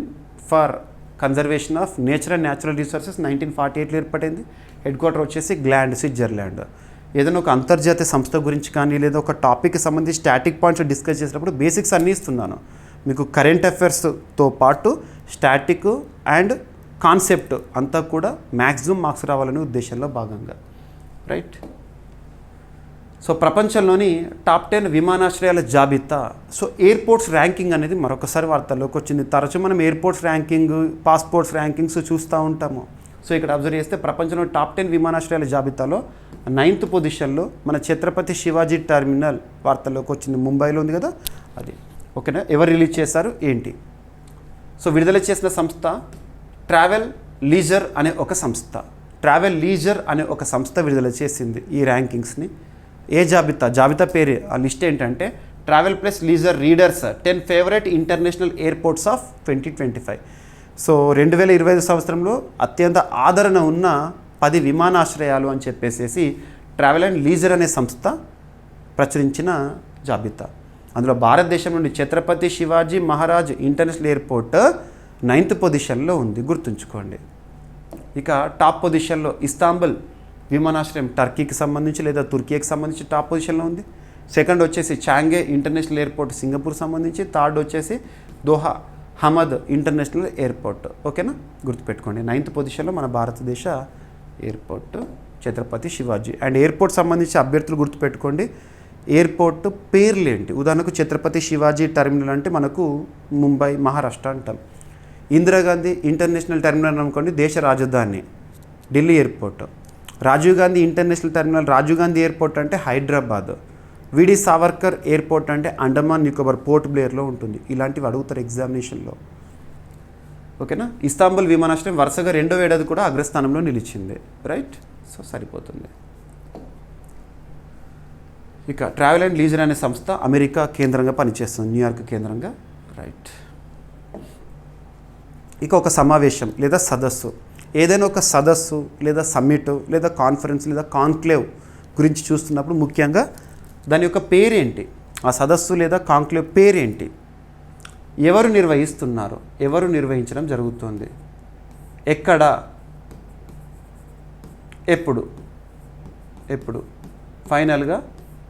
for conservation of nature and natural resources 1948లో ఏర్పడింది. హెడ్ క్వార్టర్ వచ్చేసి గ్లాండ్, స్విట్జర్లాండ్. ఏదైనా ఒక అంతర్జాతీయ సంస్థ గురించి కానీ లేదా ఒక టాపిక్కి సంబంధించి స్టాటిక్ పాయింట్స్ డిస్కస్ చేసినప్పుడు బేసిక్స్ అన్నీ ఇస్తున్నాను మీకు. కరెంట్ అఫైర్స్తో పాటు స్టాటిక్ అండ్ కాన్సెప్ట్ అంతా కూడా మ్యాక్సిమం మార్క్స్ రావాలనే ఉద్దేశంలో భాగంగా. రైట్. సో ప్రపంచంలోని టాప్ 10 విమానాశ్రయాల జాబితా. సో ఎయిర్పోర్ట్స్ ర్యాంకింగ్ అనేది మరొకసారి వార్తల్లోకి వచ్చింది. తరచూ మనం ఎయిర్పోర్ట్స్ ర్యాంకింగ్, పాస్పోర్ట్స్ ర్యాంకింగ్స్ చూస్తూ ఉంటాము. సో ఇక్కడ అబ్జర్వ్ చేస్తే ప్రపంచంలో టాప్ 10 విమానాశ్రయాల జాబితాలో 9th పొజిషన్లో మన ఛత్రపతి శివాజీ టెర్మినల్ వార్తల్లోకి వచ్చింది. ముంబైలో ఉంది కదా అది. ఓకేనా. ఎవరు రిలీజ్ చేశారు ఏంటి? సో విడుదల చేసిన సంస్థ ట్రావెల్ లీజర్ అనే ఒక సంస్థ. ట్రావెల్ లీజర్ అనే ఒక సంస్థ విడుదల చేసింది ఈ ర్యాంకింగ్స్ని. ఏ జాబితా? జాబితా పేరే. ఆ లిస్ట్ ఏంటంటే travel plus leisure readers 10 favourite international airports of 2025. So 2025 సంవత్సరంలో అత్యంత ఆదరణ ఉన్న 10 విమానాశ్రయాలు అని చెప్పేసి ట్రావెల్ అండ్ లీజర్ అనే సంస్థ ప్రచురించిన జాబితా. అందులో భారతదేశం నుండి Chhatrapati Shivaji Maharaj international airport 9th పొజిషన్లో ఉంది. గుర్తుంచుకోండి. ఇక టాప్ పొజిషన్లో ఇస్తాంబుల్ విమానాశ్రయం టర్కీకి సంబంధించి లేదా తుర్కీకి సంబంధించి టాప్ పొజిషన్లో ఉంది. సెకండ్ వచ్చేసి చాంగే ఇంటర్నేషనల్ ఎయిర్పోర్ట్ సింగపూర్ సంబంధించి. థర్డ్ వచ్చేసి దోహా హమద్ ఇంటర్నేషనల్ ఎయిర్పోర్ట్. ఓకేనా. గుర్తుపెట్టుకోండి. 9th పొజిషన్లో మన భారతదేశ airport Chhatrapati Shivaji. And airport సంబంధించి అభ్యర్థులు గుర్తుపెట్టుకోండి. ఎయిర్పోర్ట్ పేర్లు ఏంటి? ఉదాహరణకు ఛత్రపతి శివాజీ టెర్మినల్ అంటే మనకు ముంబై, మహారాష్ట్ర అంటాం. ఇందిరాగాంధీ ఇంటర్నేషనల్ టెర్మినల్ అనుకోండి, దేశ రాజధాని Delhi airport. Rajiv Gandhi international terminal, Rajiv Gandhi airport అంటే హైదరాబాద్. విడి సావర్కర్ ఎయిర్పోర్ట్ అంటే అండమాన్ నికోబార్, పోర్ట్ బ్లేర్లో ఉంటుంది. ఇలాంటివి అడుగుతారు ఎగ్జామినేషన్లో. ఓకేనా. ఇస్తాంబుల్ విమానాశ్రయం వరుసగా 2వ ఏడాది కూడా అగ్రస్థానంలో నిలిచింది. రైట్. సో సరిపోతుంది. ఇక ట్రావెల్ అండ్ లీజర్ అనే సంస్థ అమెరికా కేంద్రంగా పనిచేస్తుంది, న్యూయార్క్ కేంద్రంగా. రైట్. ఇక ఒక సమావేశం లేదా సదస్సు, ఏదైనా ఒక సదస్సు లేదా సమ్మిట్ లేదా కాన్ఫరెన్స్ లేదా కాన్క్లేవ్ గురించి చూస్తున్నప్పుడు ముఖ్యంగా దాని యొక్క పేరేంటి? ఆ సదస్సు లేదా కాన్క్లేవ్ పేరేంటి? ఎవరు నిర్వహిస్తున్నారు? ఎవరు నిర్వహించడం జరుగుతుంది? ఎక్కడ? ఎప్పుడు? ఫైనల్గా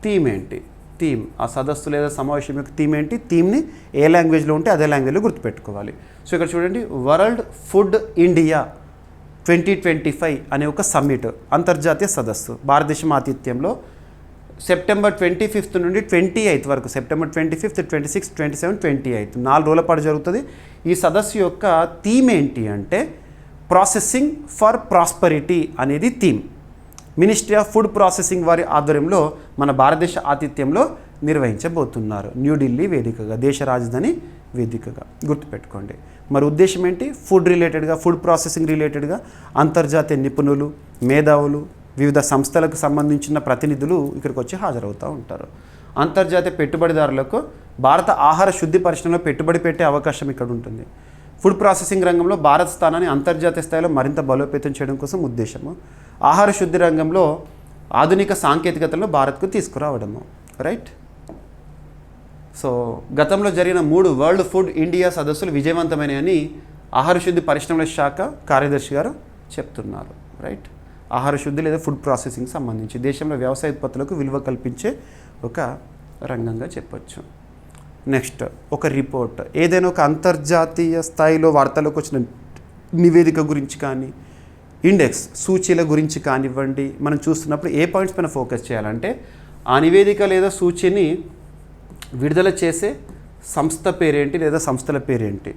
థీమ్ ఏంటి? థీమ్, ఆ సదస్సు లేదా సమావేశం యొక్క థీమ్ ఏంటి? థీమ్ని ఏ లాంగ్వేజ్లో ఉంటే అదే లాంగ్వేజ్లో గుర్తుపెట్టుకోవాలి. సో ఇక్కడ చూడండి, వరల్డ్ ఫుడ్ ఇండియా 2025 అనే ఒక సమ్మిట్, అంతర్జాతీయ సదస్సు భారతదేశం ఆతిథ్యంలో సెప్టెంబర్ 25th నుండి 28th వరకు, September 25th, 26th, 27th, 28th 4 రోజుల పాటు జరుగుతుంది. ఈ సదస్సు యొక్క థీమ్ ఏంటి అంటే ప్రాసెసింగ్ ఫర్ ప్రాస్పరిటీ అనేది theme. Ministry of food processing వారి ఆధ్వర్యంలో మన భారతదేశ ఆతిథ్యంలో నిర్వహించబోతున్నారు న్యూఢిల్లీ వేదికగా, దేశ రాజధాని వేదికగా. గుర్తుపెట్టుకోండి. మరి ఉద్దేశం ఏంటి? ఫుడ్ రిలేటెడ్గా, ఫుడ్ ప్రాసెసింగ్ రిలేటెడ్గా అంతర్జాతీయ నిపుణులు, మేధావులు, వివిధ సంస్థలకు సంబంధించిన ప్రతినిధులు ఇక్కడికి వచ్చి హాజరవుతూ ఉంటారు. అంతర్జాతీయ పెట్టుబడిదారులకు భారత ఆహార శుద్ధి పరిశ్రమలో పెట్టుబడి పెట్టే అవకాశం ఇక్కడ ఉంటుంది. ఫుడ్ ప్రాసెసింగ్ రంగంలో భారత స్థానాన్ని అంతర్జాతీయ స్థాయిలో మరింత బలోపేతం చేయడం కోసం ఉద్దేశము. ఆహార శుద్ధి రంగంలో ఆధునిక సాంకేతికతలను భారత్కు తీసుకురావడము. రైట్. సో గతంలో జరిగిన 3 వరల్డ్ ఫుడ్ ఇండియా సదస్సులు విజయవంతమైనని ఆహార శుద్ధి పరిశ్రమల శాఖ కార్యదర్శి గారు చెప్తున్నారు. రైట్. ఆహార శుద్ధి లేదా ఫుడ్ ప్రాసెసింగ్ సంబంధించి దేశంలో వ్యవసాయ ఉత్పత్తులకు విలువ కల్పించే ఒక రంగంగా చెప్పొచ్చు. నెక్స్ట్ ఒక రిపోర్ట్, ఏదైనా ఒక అంతర్జాతీయ స్థాయిలో వార్తలకు వచ్చిన నివేదిక గురించి కానీ, ఇండెక్స్ సూచీల గురించి కానివ్వండి, మనం చూస్తున్నప్పుడు ఏ పాయింట్స్ పైన ఫోకస్ చేయాలంటే ఆ నివేదిక లేదా సూచీని విడుదల చేసే సంస్థ పేరేంటి లేదా సంస్థల పేరేంటి,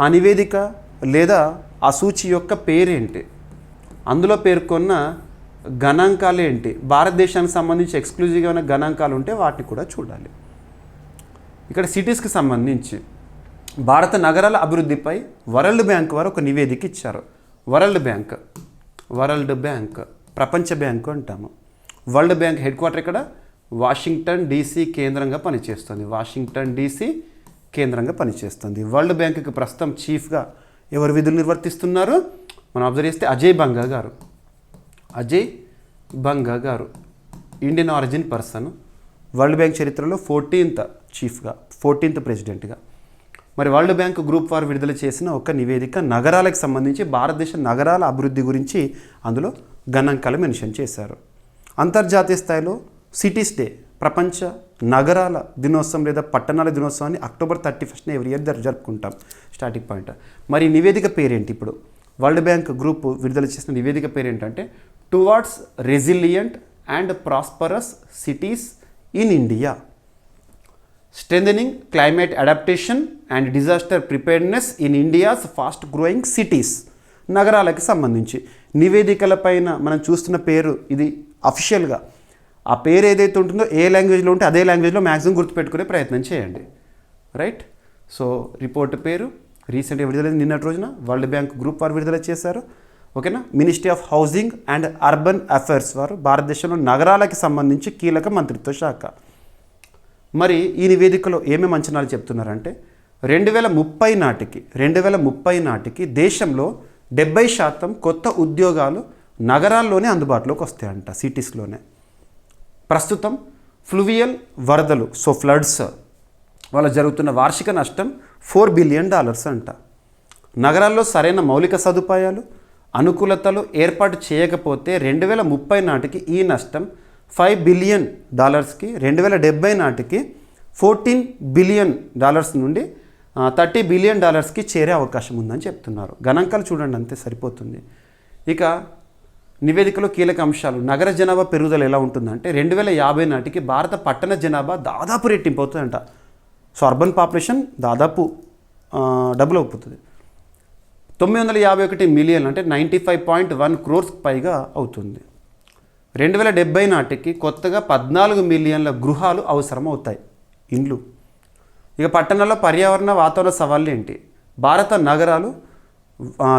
ఆ నివేదిక లేదా ఆ సూచి యొక్క పేరేంటి, అందులో పేర్కొన్న గణాంకాలు ఏంటి, భారతదేశానికి సంబంధించి ఎక్స్క్లూజివ్గా ఉన్న గణాంకాలు ఉంటే వాటిని కూడా చూడాలి. ఇక్కడ సిటీస్కి సంబంధించి భారత నగరాల అభివృద్ధిపై వరల్డ్ బ్యాంక్ వారు ఒక నివేదిక ఇచ్చారు. వరల్డ్ బ్యాంక్ ప్రపంచ బ్యాంకు అంటాము. వరల్డ్ బ్యాంక్ హెడ్ క్వార్టర్ ఇక్కడ వాషింగ్టన్ డీసీ కేంద్రంగా పనిచేస్తుంది. వరల్డ్ బ్యాంకుకి ప్రస్తుతం చీఫ్గా ఎవరు విధులు నిర్వర్తిస్తున్నారు? మనం అబ్జర్వ్ చేస్తే అజయ్ బంగా గారు Indian origin person. World bank చరిత్రలో 14th ప్రెసిడెంట్గా. మరి వరల్డ్ బ్యాంక్ గ్రూప్ వారు విడుదల చేసిన ఒక నివేదిక నగరాలకు సంబంధించి భారతదేశ నగరాల అభివృద్ధి గురించి అందులో గణాంకాలు మెన్షన్ చేశారు. అంతర్జాతీయ స్థాయిలో సిటీస్ డే, ప్రపంచ నగరాల దినోత్సవం లేదా పట్టణాల దినోత్సవాన్ని October 31st ఎవ్రీ ఇయర్ జరుపుకుంటాం. Starting point. మరి నివేదిక పేరేంటి? ఇప్పుడు వరల్డ్ బ్యాంక్ గ్రూప్ విడుదల చేసిన నివేదిక పేరేంటంటే towards resilient and prosperous cities in India, strengthening climate adaptation and disaster preparedness in India's fast growing cities. నగరాలకు సంబంధించి నివేదికల పైన మనం చూస్తున్న పేరు ఇది అఫీషియల్గా. ఆ పేరు ఏదైతే ఉంటుందో ఏ లాంగ్వేజ్లో ఉంటే అదే లాంగ్వేజ్లో మ్యాక్సిమం గుర్తుపెట్టుకునే ప్రయత్నం చేయండి. రైట్. సో రిపోర్ట్ పేరు రీసెంట్గా విడుదల నిన్నటి రోజున వరల్డ్ బ్యాంక్ గ్రూప్ వారు విడుదల చేశారు. ఓకేనా. Ministry of housing and urban affairs వారు భారతదేశంలో నగరాలకు సంబంధించి కీలక మంత్రిత్వ శాఖ. మరి ఈ నివేదికలో ఏమేమి అంచనాలు చెప్తున్నారంటే 2030 నాటికి దేశంలో 70% కొత్త ఉద్యోగాలు నగరాల్లోనే అందుబాటులోకి వస్తాయంట, సిటీస్లోనే. ప్రస్తుతం ఫ్లూవియల్ వరదలు, ఫ్లడ్స్ వల్ల జరుగుతున్న వార్షిక నష్టం $4 బిలియన్ అంట. నగరాల్లో సరైన మౌలిక సదుపాయాలు, అనుకూలతలు ఏర్పాటు చేయకపోతే 2030 నాటికి ఈ నష్టం $5 బిలియన్ 2070 నాటికి $14 బిలియన్ నుండి $30 బిలియన్ చేరే అవకాశం ఉందని చెప్తున్నారు. గణాంకాలు చూడండి, అంతే సరిపోతుంది. ఇక నివేదికలో కీలక అంశాలు, నగర జనాభా పెరుగుదల ఎలా ఉంటుందంటే 2050 నాటికి భారత పట్టణ జనాభా దాదాపు రెట్టింపు అవుతుందంట. సో అర్బన్ పాపులేషన్ దాదాపు డబుల్ అయిపోతుంది. 951 మిలియన్ అంటే 95.1 crores పైగా అవుతుంది. 2070 నాటికి కొత్తగా 14 మిలియన్ల గృహాలు అవసరం అవుతాయి, ఇండ్లు. ఇక పట్టణాల్లో పర్యావరణ వాతావరణ సవాళ్ళు ఏంటి? భారత నగరాలు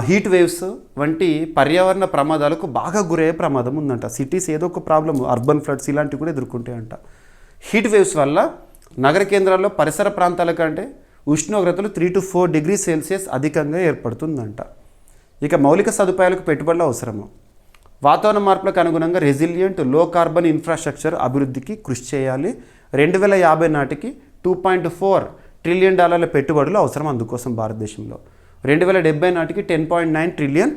హీట్ వేవ్స్ వంటి పర్యావరణ ప్రమాదాలకు బాగా గురయ్యే ప్రమాదం ఉందంట. సిటీస్ ఏదో ఒక ప్రాబ్లమ్, అర్బన్ ఫ్లడ్స్ ఇలాంటివి కూడా ఎదుర్కొంటాయంట. హీట్ వేవ్స్ వల్ల నగర కేంద్రాల్లో పరిసర ప్రాంతాల కంటే ఉష్ణోగ్రతలు 3 to 4 degrees Celsius అధికంగా ఏర్పడుతుందంట. ఇక మౌలిక సదుపాయాలకు పెట్టుబడులు అవసరము. వాతావరణ మార్పులకు అనుగుణంగా రెసిలియంట్ లో కార్బన్ ఇన్ఫ్రాస్ట్రక్చర్ అభివృద్ధికి కృషి చేయాలి. 2050 నాటికి $2.4 ట్రిలియన్ పెట్టుబడులు అవసరం అందుకోసం భారతదేశంలో. 2070 నాటికి $10.9 ట్రిలియన్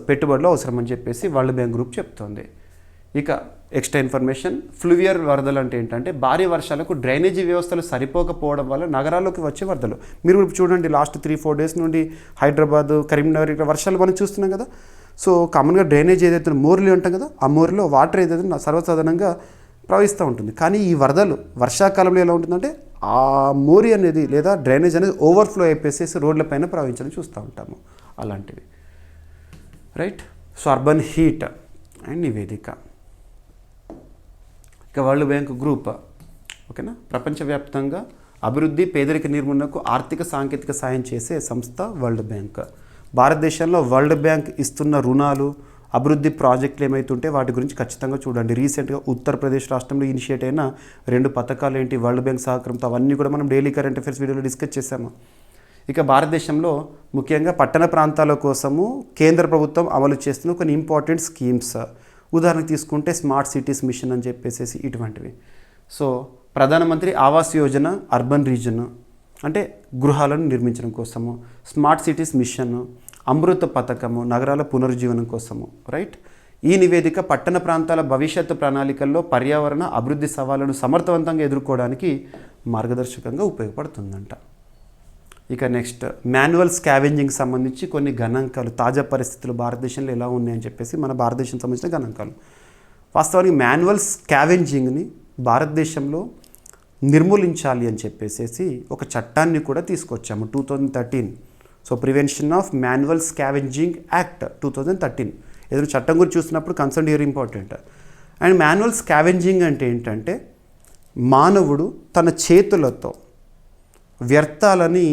పెట్టుబడులు అవసరం అని చెప్పేసి వరల్డ్ బ్యాంక్ గ్రూప్ చెప్తోంది. ఇక ఎక్స్ట్రా ఇన్ఫర్మేషన్, ఫ్లూవియల్ వరదలు అంటే ఏంటంటే భారీ వర్షాలకు డ్రైనేజీ వ్యవస్థలు సరిపోకపోవడం వల్ల నగరాల్లోకి వచ్చే వరదలు. మీరు చూడండి, లాస్ట్ 3-4 days నుండి హైదరాబాద్, కరీంనగర్ ఇక్కడ వర్షాలు మనం చూస్తున్నాం కదా. సో కామన్గా డ్రైనేజ్ ఏదైతే మోర్లు ఉంటాం కదా, ఆ మోర్లో వాటర్ ఏదైతే సర్వసాధారణంగా ప్రవహిస్తూ ఉంటుంది. కానీ ఈ వరదలు వర్షాకాలంలో ఎలా ఉంటుందంటే ఆ మోరి అనేది లేదా డ్రైనేజ్ అనేది ఓవర్ఫ్లో అయిపోయేసి రోడ్లపైన ప్రవహించడం చూస్తూ ఉంటాము, అలాంటివి. Right. So urban heat and నివేదిక. ఇక వరల్డ్ బ్యాంక్ గ్రూప్, ఓకేనా, ప్రపంచవ్యాప్తంగా అభివృద్ధి పేదరిక నిర్మూలనకు ఆర్థిక సాంకేతిక సాయం చేసే సంస్థ వరల్డ్ బ్యాంక్. భారతదేశంలో వరల్డ్ బ్యాంక్ ఇస్తున్న రుణాలు, అభివృద్ధి ప్రాజెక్టులు ఏమైతుంటే వాటి గురించి ఖచ్చితంగా చూడండి. రీసెంట్గా ఉత్తరప్రదేశ్ రాష్ట్రంలో ఇనిషియేట్ అయిన 2 పథకాలు ఏంటి, వరల్డ్ బ్యాంక్ సహకారంతో, అవన్నీ కూడా మనం డైలీ కరెంట్ అఫైర్స్ వీడియోలో డిస్కస్ చేశాము. ఇక భారతదేశంలో ముఖ్యంగా పట్టణ ప్రాంతాల కోసము కేంద్ర ప్రభుత్వం అమలు చేస్తున్న కొన్ని ఇంపార్టెంట్ స్కీమ్స్, ఉదాహరణకు తీసుకుంటే స్మార్ట్ సిటీస్ మిషన్ అని చెప్పేసి ఇటువంటివి. సో ప్రధానమంత్రి ఆవాస్ యోజన అర్బన్ రీజన్ అంటే గృహాలను నిర్మించడం కోసము, స్మార్ట్ సిటీస్ మిషన్, అమృత పథకము నగరాల పునరుజ్జీవనం కోసము, రైట్. ఈ నివేదిక పట్టణ ప్రాంతాల భవిష్యత్తు ప్రణాళికల్లో పర్యావరణ అభివృద్ధి సవాళ్లను సమర్థవంతంగా ఎదుర్కోవడానికి మార్గదర్శకంగా ఉపయోగపడుతుందంట. ఇక నెక్స్ట్ మాన్యువల్ స్కావెంజింగ్ సంబంధించి కొన్ని గణాంకాలు, తాజా పరిస్థితులు భారతదేశంలో ఎలా ఉన్నాయని చెప్పేసి మన భారతదేశం సంబంధించిన గణాంకాలు. వాస్తవానికి మాన్యువల్ స్కావెంజింగ్ని భారతదేశంలో నిర్మూలించాలి అని చెప్పేసి ఒక చట్టాన్ని కూడా తీసుకొచ్చాము 2013. So prevention of manual scavenging act 2013. ఏదైనా చట్టం గురించి చూసినప్పుడు concern here important. And manual scavenging అంటే ఏంటంటే మానవుడు తన చేతులతో వ్యర్థాలని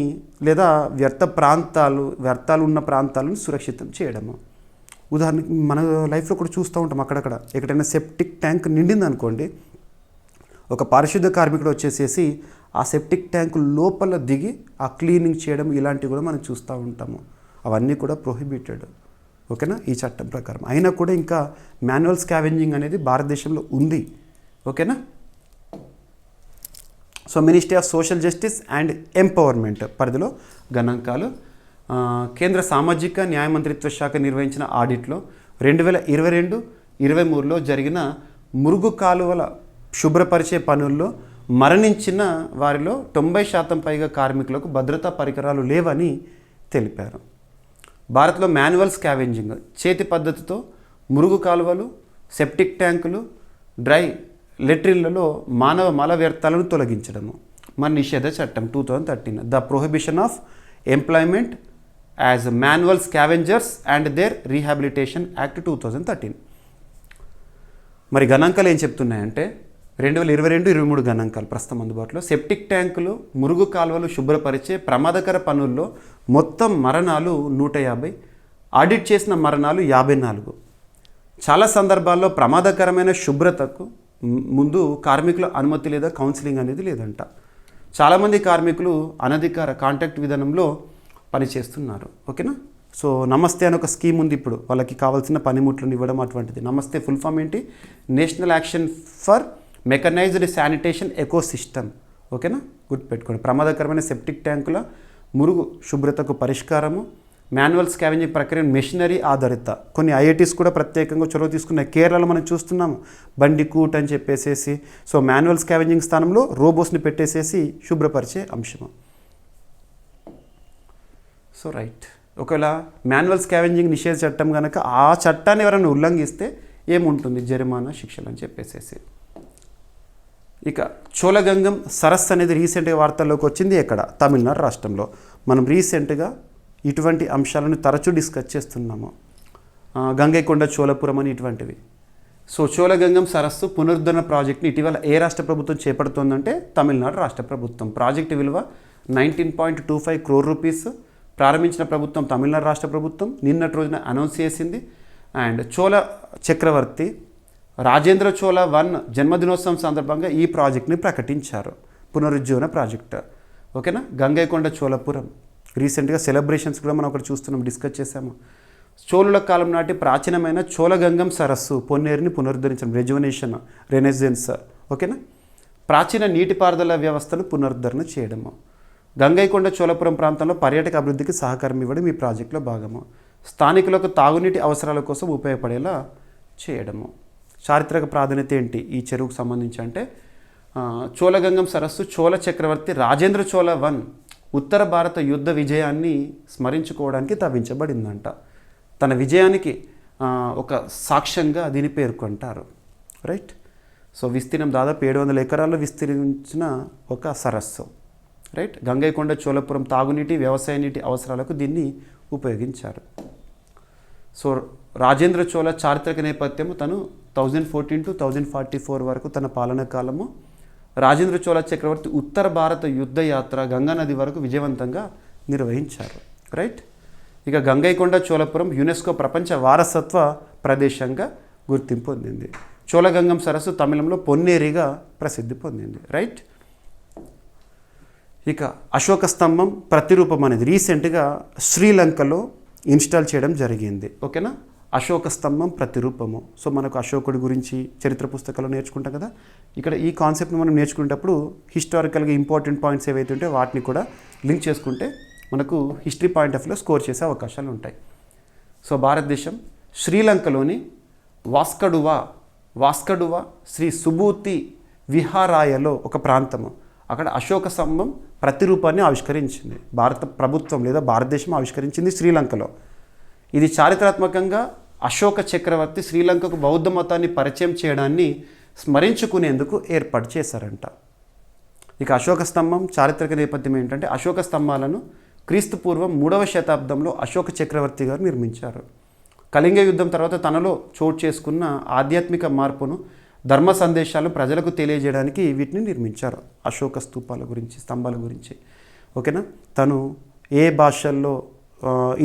లేదా వ్యర్థాలు ఉన్న ప్రాంతాలను సురక్షితం చేయడము. ఉదాహరణకి మన లైఫ్లో కూడా చూస్తూ ఉంటాం, అక్కడక్కడ ఎక్కడైనా సెప్టిక్ ట్యాంక్ నిండింది అనుకోండి, ఒక పారిశుద్ధ కార్మికుడు వచ్చేసేసి ఆ సెప్టిక్ ట్యాంక్ లోపల దిగి ఆ క్లీనింగ్ చేయడం ఇలాంటివి కూడా మనం చూస్తూ ఉంటాము. అవన్నీ కూడా ప్రొహిబిటెడ్, ఓకేనా, ఈ చట్టం ప్రకారం. అయినా కూడా ఇంకా మాన్యువల్ స్కావెంజింగ్ అనేది భారతదేశంలో ఉంది, ఓకేనా. So ministry of social justice and empowerment పరిధిలో గణాంకాలు. కేంద్ర సామాజిక న్యాయ మంత్రిత్వ శాఖ నిర్వహించిన ఆడిట్లో 2022-23లో జరిగిన మురుగు కాలువల శుభ్రపరిచే పనుల్లో మరణించిన వారిలో 90% పైగా కార్మికులకు భద్రతా పరికరాలు లేవని తెలిపారు. భారత్లో మాన్యువల్ స్కావెంజింగ్ చేతి పద్ధతితో మురుగు కాలువలు, సెప్టిక్ ట్యాంకులు, డ్రై లెట్రిన్లలో మానవ మల వ్యర్థాలను తొలగించడము మన నిషేధ చట్టం 2013. The prohibition of employment as manual scavengers and their rehabilitation act 2013. మరి గణాంకాలు ఏం చెప్తున్నాయంటే 2022-23 గణాంకాలు ప్రస్తుతం అందుబాటులో. సెప్టిక్ ట్యాంకులు, మురుగు కాలువలు శుభ్రపరిచే ప్రమాదకర పనుల్లో మొత్తం మరణాలు 150, ఆడిట్ చేసిన మరణాలు 54. చాలా సందర్భాల్లో ప్రమాదకరమైన శుభ్రతకు ముందు కార్మికుల అనుమతి లేదా కౌన్సిలింగ్ అనేది లేదంట. చాలామంది కార్మికులు అనధికార కాంట్రాక్ట్ విధానంలో పనిచేస్తున్నారు, ఓకేనా. సో నమస్తే అని ఒక స్కీమ్ ఉంది ఇప్పుడు, వాళ్ళకి కావాల్సిన పనిముట్లను ఇవ్వడం అటువంటిది. నమస్తే ఫుల్ ఫామ్ ఏంటి, national action for mechanised sanitation ecosystem, ఓకేనా, గుర్తుపెట్టుకోండి. ప్రమాదకరమైన సెప్టిక్ ట్యాంకుల మురుగు శుభ్రతకు పరిష్కారము, మాన్యువల్ స్కావెంజింగ్ ప్రక్రియ మెషినరీ ఆధారిత. కొన్ని ఐఐటీస్ కూడా ప్రత్యేకంగా చొరవ తీసుకున్నాయి. కేరళలో మనం చూస్తున్నాము బండికూట్ అని చెప్పేసేసి. సో మాన్యువల్ స్కావెంజింగ్ స్థానంలో రోబోస్ని పెట్టేసేసి శుభ్రపరిచే అంశము. సో రైట్, ఒకవేళ మాన్యువల్ స్కావెంజింగ్ నిషేధ చట్టం కనుక ఆ చట్టాన్ని ఎవరైనా ఉల్లంఘిస్తే ఏముంటుంది, జరిమానా, శిక్షలు అని చెప్పేసేసి. ఇక చోళగంగం సరస్సు అనేది రీసెంట్గా వార్తల్లోకి వచ్చింది. ఎక్కడ, తమిళనాడు రాష్ట్రంలో. మనం రీసెంట్గా ఇటువంటి అంశాలను తరచూ డిస్కస్ చేస్తున్నాము. గంగైకొండ చోళపురం అని ఇటువంటివి. సో చోళగంగం సరస్సు పునరుద్ధరణ ప్రాజెక్ట్ని ఇటీవల ఏ రాష్ట్ర ప్రభుత్వం చేపడుతోందంటే తమిళనాడు రాష్ట్ర ప్రభుత్వం. ప్రాజెక్టు విలువ 19.25 crore రూపీస్. ప్రారంభించిన ప్రభుత్వం తమిళనాడు రాష్ట్ర ప్రభుత్వం. నిన్నటి రోజున అనౌన్స్ చేసింది. అండ్ చోళ చక్రవర్తి రాజేంద్ర చోళ 1 జన్మదినోత్సవం సందర్భంగా ఈ ప్రాజెక్ట్ని ప్రకటించారు, పునరుజ్జీవన ప్రాజెక్ట్, ఓకేనా. గంగైకొండ చోళపురం రీసెంట్గా సెలబ్రేషన్స్ కూడా మనం ఒకటి చూస్తున్నాం, డిస్కస్ చేసాము. చోళుల కాలం నాటి ప్రాచీనమైన చోళగంగం సరస్సు పొన్నేరుని పునరుద్ధరించడం, రెనెసెన్స్, ఓకేనా. ప్రాచీన నీటిపారుదల వ్యవస్థను పునరుద్ధరణ చేయడము. గంగైకొండ చోళపురం ప్రాంతంలో పర్యాటక అభివృద్ధికి సహకారం ఇవ్వడం ఈ ప్రాజెక్టులో భాగము. స్థానికులకు తాగునీటి అవసరాల కోసం ఉపయోగపడేలా చేయడము. చారిత్రక ప్రాధాన్యత ఏంటి ఈ చెరువుకు సంబంధించి అంటే చోళగంగం సరస్సు చోళ చక్రవర్తి రాజేంద్ర చోళ 1 ఉత్తర భారత యుద్ధ విజయాన్ని స్మరించుకోవడానికి తవ్వించబడిందంట. తన విజయానికి ఒక సాక్ష్యంగా దీన్ని పేర్కొంటారు, రైట్. సో విస్తీర్ణం దాదాపు 700 ఎకరాల్లో విస్తరించిన ఒక సరస్సు, రైట్. గంగైకొండ చోళపురం తాగునీటి, వ్యవసాయ నీటి అవసరాలకు దీన్ని ఉపయోగించారు. సో రాజేంద్ర చోళ చారిత్రక నేపథ్యము తను 1014 to 1044 వరకు తన పాలనా కాలము. రాజేంద్ర చోళ చక్రవర్తి ఉత్తర భారత యుద్ధ యాత్ర గంగా నది వరకు విజయవంతంగా నిర్వహించారు. రైట్. ఇక గంగైకొండ చోళపురం యునెస్కో ప్రపంచ వారసత్వ ప్రదేశంగా గుర్తింపు పొందింది. చోళగంగం సరస్సు తమిళంలో పొన్నేరిగా ప్రసిద్ధి పొందింది. రైట్. ఇక అశోక స్తంభం ప్రతిరూపం అనేది రీసెంట్గా శ్రీలంకలో ఇన్స్టాల్ చేయడం జరిగింది. ఓకేనా. అశోక స్తంభం ప్రతిరూపము. సో మనకు అశోకుడి గురించి చరిత్ర పుస్తకాలు నేర్చుకుంటాం కదా, ఇక్కడ ఈ కాన్సెప్ట్ని మనం నేర్చుకునేటప్పుడు హిస్టారికల్గా ఇంపార్టెంట్ పాయింట్స్ ఏవైతే ఉంటే వాటిని కూడా లింక్ చేసుకుంటే మనకు హిస్టరీ పాయింట్ ఆఫ్ వ్యూలో స్కోర్ చేసే అవకాశాలు ఉంటాయి. సో భారతదేశం శ్రీలంకలోని వాస్కడువా శ్రీ సుబూతి విహారాయలో ఒక ప్రాంతము, అక్కడ అశోక స్తంభం ప్రతిరూపాన్ని ఆవిష్కరించింది భారత ప్రభుత్వం లేదా భారతదేశం ఆవిష్కరించింది శ్రీలంకలో. ఇది చారిత్రాత్మకంగా అశోక చక్రవర్తి శ్రీలంకకు బౌద్ధ మతాన్ని పరిచయం చేయడాన్ని స్మరించుకునేందుకు ఏర్పాటు చేశారంట. ఇక అశోక స్తంభం చారిత్రక నేపథ్యం ఏంటంటే అశోక స్తంభాలను క్రీస్తుపూర్వం 3వ శతాబ్దంలో అశోక చక్రవర్తి గారు నిర్మించారు. కళింగ యుద్ధం తర్వాత తనలో చోటు చేసుకున్న ఆధ్యాత్మిక మార్పును, ధర్మ సందేశాలు ప్రజలకు తెలియజేయడానికి వీటిని నిర్మించారు. అశోక స్తూపాల గురించి, స్తంభాల గురించి. ఓకేనా. తను ఏ భాషల్లో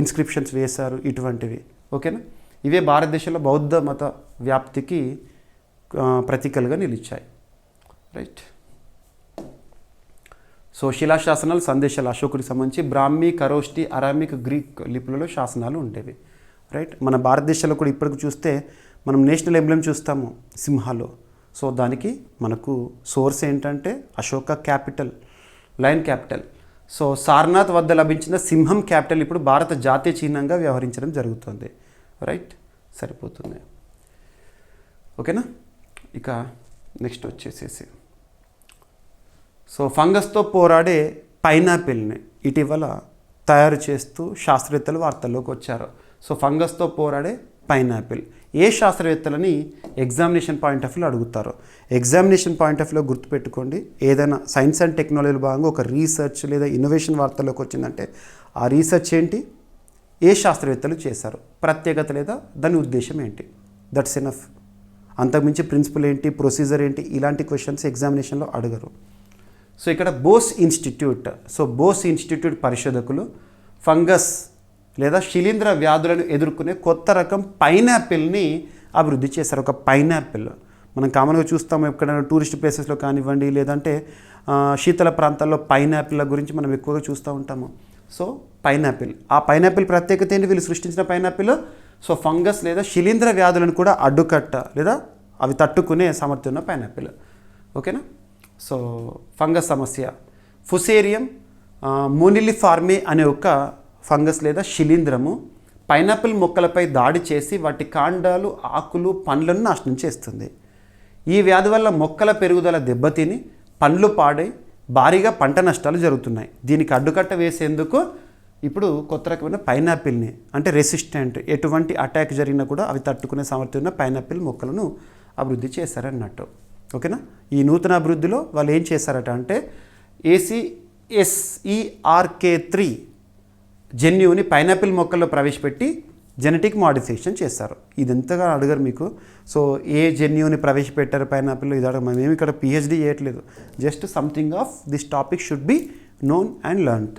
ఇన్స్క్రిప్షన్స్ వేశారు ఇటువంటివి. ఓకేనా. ఇవే భారతదేశంలో బౌద్ధ మత వ్యాప్తికి ప్రతీకలుగా నిలిచాయి. రైట్. సో శిలాశాసనాలు, సందేశాలు అశోకుడికి సంబంధించి బ్రాహ్మీ, ఖరోష్టి, అరామిక్, గ్రీక్ లిపులలో శాసనాలు ఉండేవి. రైట్. మన భారతదేశంలో కూడా ఇప్పటికి చూస్తే మనం నేషనల్ ఎంబ్లెమ్ చూస్తాము సింహాలు. సో దానికి మనకు సోర్స్ ఏంటంటే Ashoka capital, lion capital. So Sarnath వద్ద లభించిన సింహం క్యాపిటల్ ఇప్పుడు భారత జాతీయ చిహ్నంగా వ్యవహరించడం జరుగుతుంది. రైట్. సరిపోతుంది. ఓకేనా. ఇక నెక్స్ట్ వచ్చేసేసి సో ఫంగస్తో పోరాడే పైనాపిల్ని ఇటీవల తయారు చేస్తూ శాస్త్రవేత్తలు వార్తల్లోకి వచ్చారు. సో ఫంగస్తో పోరాడే పైనాపిల్ ఏ శాస్త్రవేత్తలని ఎగ్జామినేషన్ పాయింట్ ఆఫ్ వ్యూలో అడుగుతారో, ఎగ్జామినేషన్ పాయింట్ ఆఫ్ వ్యూలో గుర్తుపెట్టుకోండి. ఏదైనా సైన్స్ అండ్ టెక్నాలజీలో భాగంగా ఒక రీసెర్చ్ లేదా ఇన్నోవేషన్ వార్తల్లోకి వచ్చిందంటే ఆ రీసెర్చ్ ఏంటి, ఏ శాస్త్రవేత్తలు చేశారు, ప్రత్యేకత లేదా దాని ఉద్దేశం ఏంటి, దట్స్ ఎనఫ్. అంతకుమించి ప్రిన్సిపల్ ఏంటి, ప్రొసీజర్ ఏంటి, ఇలాంటి క్వశ్చన్స్ ఎగ్జామినేషన్లో అడగరు. సో ఇక్కడ బోస్ ఇన్స్టిట్యూట్ పరిశోధకులు ఫంగస్ లేదా శిలీంధ్ర వ్యాధులను ఎదుర్కొనే కొత్త రకం పైనాపిల్ని అభివృద్ధి చేశారు. ఒక పైనాపిల్ మనం కామన్గా చూస్తాము ఎక్కడైనా టూరిస్ట్ ప్లేసెస్లో కానివ్వండి, లేదంటే శీతల ప్రాంతాల్లో పైనాపిల్ గురించి మనం ఎక్కువగా చూస్తూ ఉంటాము. సో పైనాపిల్, ఆ పైనాపిల్ ప్రత్యేకత ఏంటి, వీళ్ళు సృష్టించిన పైనాపిల్ సో ఫంగస్ లేదా శిలీంధ్ర వ్యాధులను కూడా అడ్డుకట్ట లేదా అవి తట్టుకునే సామర్థ్యం ఉన్న పైనాపిల్. ఓకేనా. సో ఫంగస్ సమస్య ఫుసేరియం మోనిలిఫార్మే అనే ఒక ఫంగస్ లేదా శిలీంధ్రము పైనాపిల్ మొక్కలపై దాడి చేసి వాటి కాండాలు, ఆకులు, పండ్లను నాశనం చేస్తుంది. ఈ వ్యాధి వల్ల మొక్కల పెరుగుదల దెబ్బతిని పండ్లు పాడై భారీగా పంట నష్టాలు జరుగుతున్నాయి. దీనికి అడ్డుకట్ట వేసేందుకు ఇప్పుడు కొత్త రకమైన పైనాపిల్ని, అంటే రెసిస్టెంట్, ఎటువంటి అటాక్ జరిగినా కూడా అవి తట్టుకునే సామర్థ్యం ఉన్న పైనాపిల్ మొక్కలను అభివృద్ధి చేశారన్నట్టు. ఓకేనా. ఈ నూతన అభివృద్ధిలో వాళ్ళు ఏం చేశారట అంటే ACSERK3 జన్యువుని పైనాపిల్ మొక్కల్లో ప్రవేశపెట్టి జెనెటిక్ మాడిఫికేషన్ చేస్తారు. ఇది ఎంతగా అడగరు మీకు. సో ఏ జన్యువుని ప్రవేశపెట్టారు పైనాపిల్లో, ఇది అడగ మేము ఇక్కడ PhD చేయట్లేదు. Just something of this topic should be known and learned.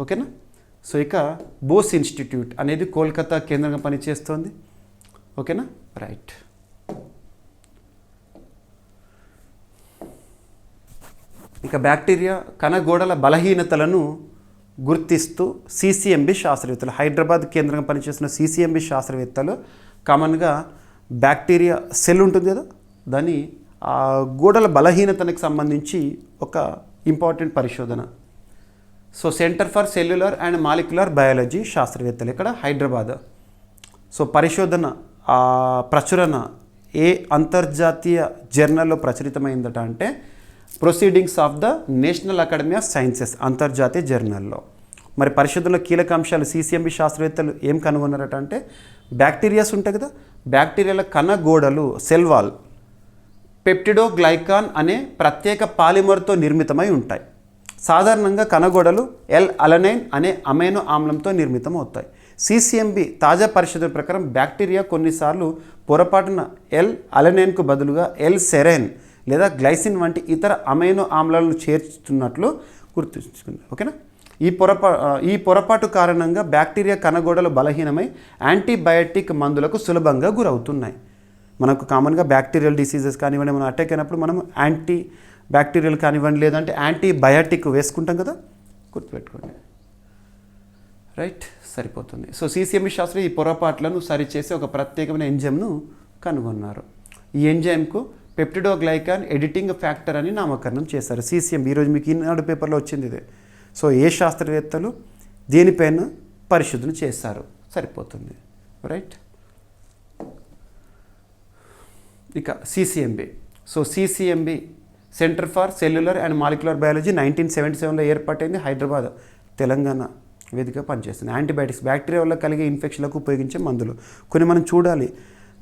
ఓకేనా. సో ఇక బోస్ ఇన్స్టిట్యూట్ అనేది కోల్కతా కేంద్రంగా పనిచేస్తుంది. ఓకేనా. రైట్. ఇక బ్యాక్టీరియా కణగోడల బలహీనతలను గుర్తిస్తూ CCMB శాస్త్రవేత్తలు, హైదరాబాద్ కేంద్రంగా పనిచేస్తున్న CCMB శాస్త్రవేత్తలు కామన్గా బ్యాక్టీరియా సెల్ ఉంటుంది కదా, దాని ఆ గోడల బలహీనతకు సంబంధించి ఒక ఇంపార్టెంట్ పరిశోధన. So centre for cellular and molecular biology శాస్త్రవేత్తలు ఇక్కడ హైదరాబాద్. సో పరిశోధన ప్రచురణ ఏ అంతర్జాతీయ జర్నల్లో ప్రచురితమైందట అంటే proceedings of the national academy of sciences అంతర్జాతీయ జర్నల్లో. మరి పరిశోధనలో కీలక అంశాలు CCMB శాస్త్రవేత్తలు ఏం కనుగొన్నారట అంటే బ్యాక్టీరియాస్ ఉంటాయి కదా, బ్యాక్టీరియాల కణగోడలు సెల్ వాల్ పెప్టిడోగ్లైకాన్ అనే ప్రత్యేక పాలిమర్తో నిర్మితమై ఉంటాయి. సాధారణంగా కణగోడలు L-అలనైన్ అనే అమైనో ఆమ్లంతో నిర్మితం అవుతాయి. సిసిఎంబి తాజా పరిశోధన ప్రకారం బ్యాక్టీరియా కొన్నిసార్లు పొరపాటున ఎల్ అలెనైన్కు బదులుగా ఎల్ సెరైన్ లేదా గ్లైసిన్ వంటి ఇతర అమైనో ఆమ్లాలను చేర్చుతున్నట్లు గుర్తుంచుకుంది. ఓకేనా. ఈ పొరపాటు కారణంగా బ్యాక్టీరియా కణగోడలు బలహీనమై యాంటీబయాటిక్ మందులకు సులభంగా గురవుతున్నాయి. మనకు కామన్గా బ్యాక్టీరియల్ డిసీజెస్ కానివ్వండి, మనం అటాక్ అయినప్పుడు మనం యాంటీ బ్యాక్టీరియల్ కానివ్వండి లేదంటే యాంటీబయాటిక్ వేసుకుంటాం కదా, గుర్తుపెట్టుకోండి. రైట్, సరిపోతుంది. సో సిసిఎంబి శాస్త్రజ్ఞులు ఈ పొరపాట్లను సరిచేసి ఒక ప్రత్యేకమైన ఎంజైమ్ను కనుగొన్నారు. ఈ ఎంజైమ్కు పెప్టిడోగ్లైకాన్ ఎడిటింగ్ ఫ్యాక్టర్ అని నామకరణం చేశారు. సిసిఎంబి ఈరోజు మీకు ఈనాడు పేపర్లో వచ్చింది ఇదే. సో ఏ శాస్త్రవేత్తలు దేనిపైన పరిశోధన చేశారు, సరిపోతుంది. రైట్. ఇక CCMB. So CCMB centre for cellular and molecular biology 1977లో ఏర్పాటైంది. హైదరాబాద్, తెలంగాణ వేదిక పనిచేస్తుంది. యాంటీబయాటిక్స్ బ్యాక్టీరియా వల్ల కలిగే ఇన్ఫెక్షన్లకు ఉపయోగించే మందులు. కొన్ని మనం చూడాలి.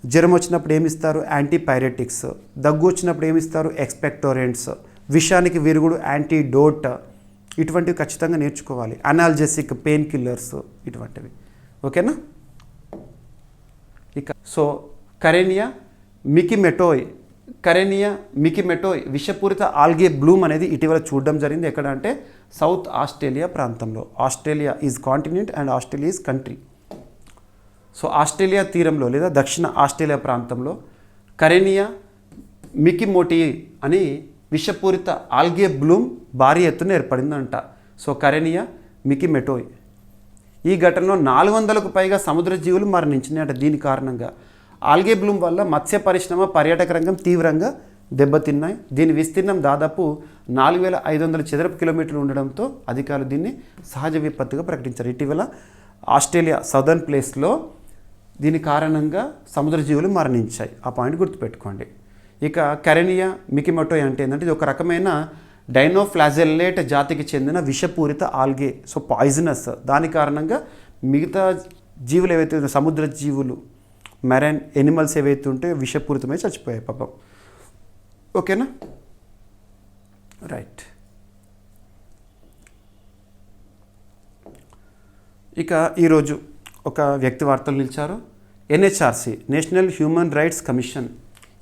జ్వరం వచ్చినప్పుడు ఏమిస్తారు? యాంటీపైరెటిక్స్. దగ్గు వచ్చినప్పుడు ఏమిస్తారు? ఎక్స్పెక్టోరెంట్స్. విషానికి విరుగుడు యాంటీడోట్. ఇటువంటివి ఖచ్చితంగా నేర్చుకోవాలి. అనాల్జెసిక్, పెయిన్ కిల్లర్స్ ఇటువంటివి. ఓకేనా. ఇక సో కరేనియా మికిమెటోయ్ విషపూరిత ఆల్గే బ్లూమ్ అనేది ఇటీవల చూడడం జరిగింది. ఎక్కడ అంటే సౌత్ ఆస్ట్రేలియా ప్రాంతంలో. Australia is continent and Australia is country. So Australia తీరంలో లేదా దక్షిణ ఆస్ట్రేలియా ప్రాంతంలో కరేనియా మికిమోటి అని విషపూరిత ఆల్గే బ్లూమ్ భారీ ఎత్తున ఏర్పడిందంట. సో కరేనియా మికిమెటోయ్. ఈ ఘటనలో 400కు పైగా సముద్ర జీవులు మరణించినాయట. దీని కారణంగా ఆల్గే బ్లూమ్ వల్ల మత్స్య పరిశ్రమ, పర్యాటక రంగం తీవ్రంగా దెబ్బతిన్నాయి. దీని విస్తీర్ణం దాదాపు 4500 చదరపు కిలోమీటర్లు ఉండడంతో అధికారులు దీన్ని సహజ విపత్తుగా ప్రకటించారు. ఇటీవల ఆస్ట్రేలియా సదర్న్ ప్లేస్లో దీని కారణంగా సముద్ర జీవులు మరణించాయి. ఆ పాయింట్ గుర్తుపెట్టుకోండి. ఇక కరేనియా మికిమెటోయ్ అంటే ఏంటంటే ఇది ఒక రకమైన డైనోఫ్లాజెల్లేట్ జాతికి చెందిన విషపూరిత ఆల్గే. So poisonous. దాని కారణంగా మిగతా జీవులు ఏవైతే సముద్ర జీవులు, మెరైన్ ఎనిమల్స్ ఏవైతే ఉంటే విషపూరితమై చచ్చిపోయాయి పాపం. ఓకేనా. రైట్. ఇక ఈరోజు ఒక వ్యక్తి వార్తలు నిలిచారు. NHRC national human rights commission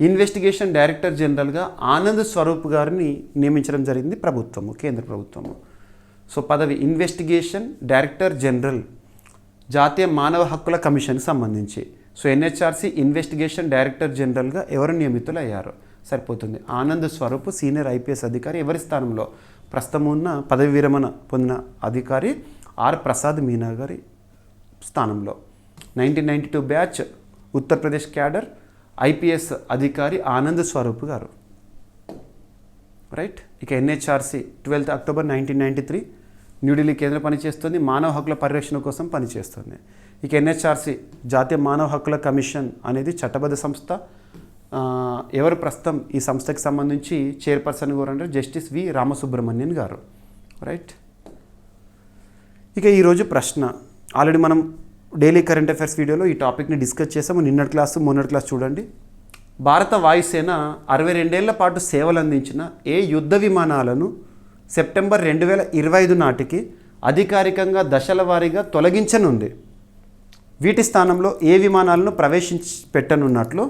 investigation director జనరల్గా ఆనంద్ స్వరూప్ గారిని నియమించడం జరిగింది ప్రభుత్వము, కేంద్ర ప్రభుత్వము. సో పదవి ఇన్వెస్టిగేషన్ డైరెక్టర్ జనరల్ జాతీయ మానవ హక్కుల కమిషన్కి సంబంధించి. సో ఎన్హెచ్ఆర్సి ఇన్వెస్టిగేషన్ డైరెక్టర్ జనరల్గా ఎవరు నియమితులు అయ్యారు, సరిపోతుంది. ఆనంద్ స్వరూప్ సీనియర్ ఐపీఎస్ అధికారి. ఎవరి స్థానంలో? ప్రస్తుతం ఉన్న పదవి విరమణ పొందిన అధికారి ఆర్ ప్రసాద్ మీనా గారి స్థానంలో. 1992 బ్యాచ్ ఉత్తరప్రదేశ్ క్యాడర్ ఐపీఎస్ అధికారి ఆనంద్ స్వరూప్ గారు. రైట్. ఇక ఎన్హెచ్ఆర్సి 12 అక్టోబర్ 1993 న్యూఢిల్లీ కేంద్రం పనిచేస్తుంది. మానవ హక్కుల పరిరక్షణ కోసం పనిచేస్తుంది. ఇక ఎన్హెచ్ఆర్సి జాతీయ మానవ హక్కుల కమిషన్ అనేది చట్టబద్ధ సంస్థ. ఎవరు ప్రస్తుతం ఈ సంస్థకి సంబంధించి చైర్పర్సన్ గారు అంటే జస్టిస్ వి రామసుబ్రహ్మణ్యన్ గారు. రైట్. ఇక ఈరోజు ప్రశ్న ఆల్రెడీ మనం డైలీ కరెంట్ అఫైర్స్ వీడియోలో ఈ టాపిక్ని డిస్కస్ చేసాము. నిన్నటి క్లాసు, మొన్నటి క్లాస్ చూడండి. భారత వాయుసేన 62 ఏళ్ల పాటు సేవలు అందించిన ఏ యుద్ధ విమానాలను సెప్టెంబర్ 2025 నాటికి అధికారికంగా దశల వారీగా తొలగించనుంది? వీటి స్థానంలో ఏ విమానాలను పెట్టనున్నట్లు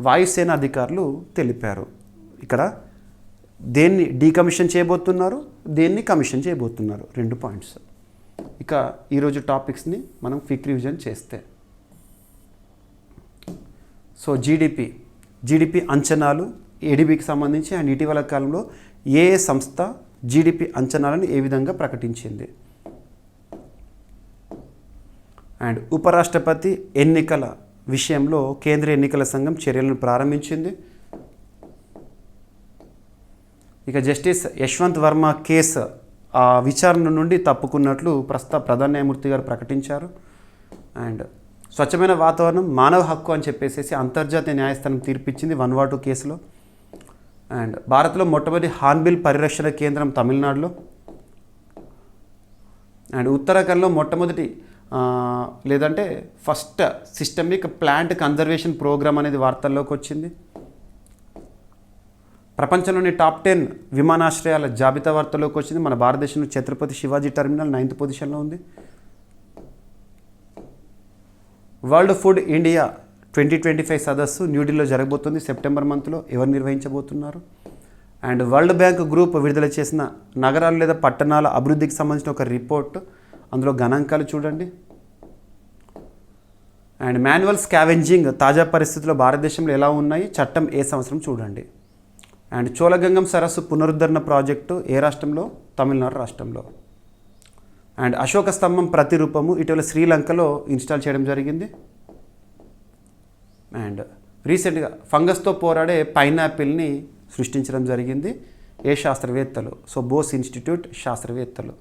వాయుసేన అధికారులు తెలిపారు. ఇక్కడ దేన్ని డీకమిషన్ చేయబోతున్నారు, దేన్ని కమిషన్ చేయబోతున్నారు, 2 పాయింట్స్. ఇక ఈరోజు టాపిక్స్ని మనం క్విక్ రివిజన్ చేస్తే, సో జీడిపి అంచనాలు ఏడీబీకి సంబంధించి అండ్ ఇటీవల కాలంలో ఏ సంస్థ జీడిపి అంచనాలను ఏ విధంగా ప్రకటించింది, అండ్ ఉపరాష్ట్రపతి ఎన్నికల విషయంలో కేంద్ర ఎన్నికల సంఘం చర్యలను ప్రారంభించింది. ఇక జస్టిస్ యశ్వంత్ వర్మ కేసు విచారణ నుండి తప్పుకున్నట్లు ప్రస్తుత ప్రధాన న్యాయమూర్తి గారు ప్రకటించారు. అండ్ స్వచ్ఛమైన వాతావరణం మానవ హక్కు అని చెప్పేసి అంతర్జాతీయ న్యాయస్థానం తీర్పిచ్చింది 112 కేసులో. అండ్ భారత్లో మొట్టమొదటి హార్న్బిల్ పరిరక్షణ కేంద్రం తమిళనాడులో. అండ్ ఉత్తరాఖండ్లో మొట్టమొదటి లేదంటే first systemic plant conservation programme అనేది వార్తల్లోకి వచ్చింది. ప్రపంచంలోని టాప్ 10 విమానాశ్రయాల జాబితా వార్తలోకి వచ్చింది. మన భారతదేశంలో ఛత్రపతి శివాజీ టెర్మినల్ 9th పొజిషన్లో ఉంది. వరల్డ్ ఫుడ్ ఇండియా 2025 సదస్సు న్యూఢిల్లీలో జరగబోతుంది సెప్టెంబర్ మంత్లో. ఎవరు నిర్వహించబోతున్నారు? అండ్ వరల్డ్ బ్యాంక్ గ్రూప్ విడుదల చేసిన నగరాలు లేదా పట్టణాల అభివృద్ధికి సంబంధించిన ఒక రిపోర్ట్, అందులో గణాంకాలు చూడండి. అండ్ మాన్యువల్ స్కావెంజింగ్ తాజా పరిస్థితుల్లో భారతదేశంలో ఎలా ఉన్నాయి, చట్టం ఏ సంవత్సరం చూడండి. అండ్ చోళగంగం సరస్సు పునరుద్ధరణ ప్రాజెక్టు ఏ రాష్ట్రంలో? తమిళనాడు రాష్ట్రంలో. అండ్ అశోక స్తంభం ప్రతిరూపము ఇటీవల శ్రీలంకలో ఇన్స్టాల్ చేయడం జరిగింది. అండ్ రీసెంట్గా ఫంగస్తో పోరాడే పైనాపిల్ని సృష్టించడం జరిగింది. ఏ శాస్త్రవేత్తలు? సో బోస్ ఇన్స్టిట్యూట్ శాస్త్రవేత్తలు.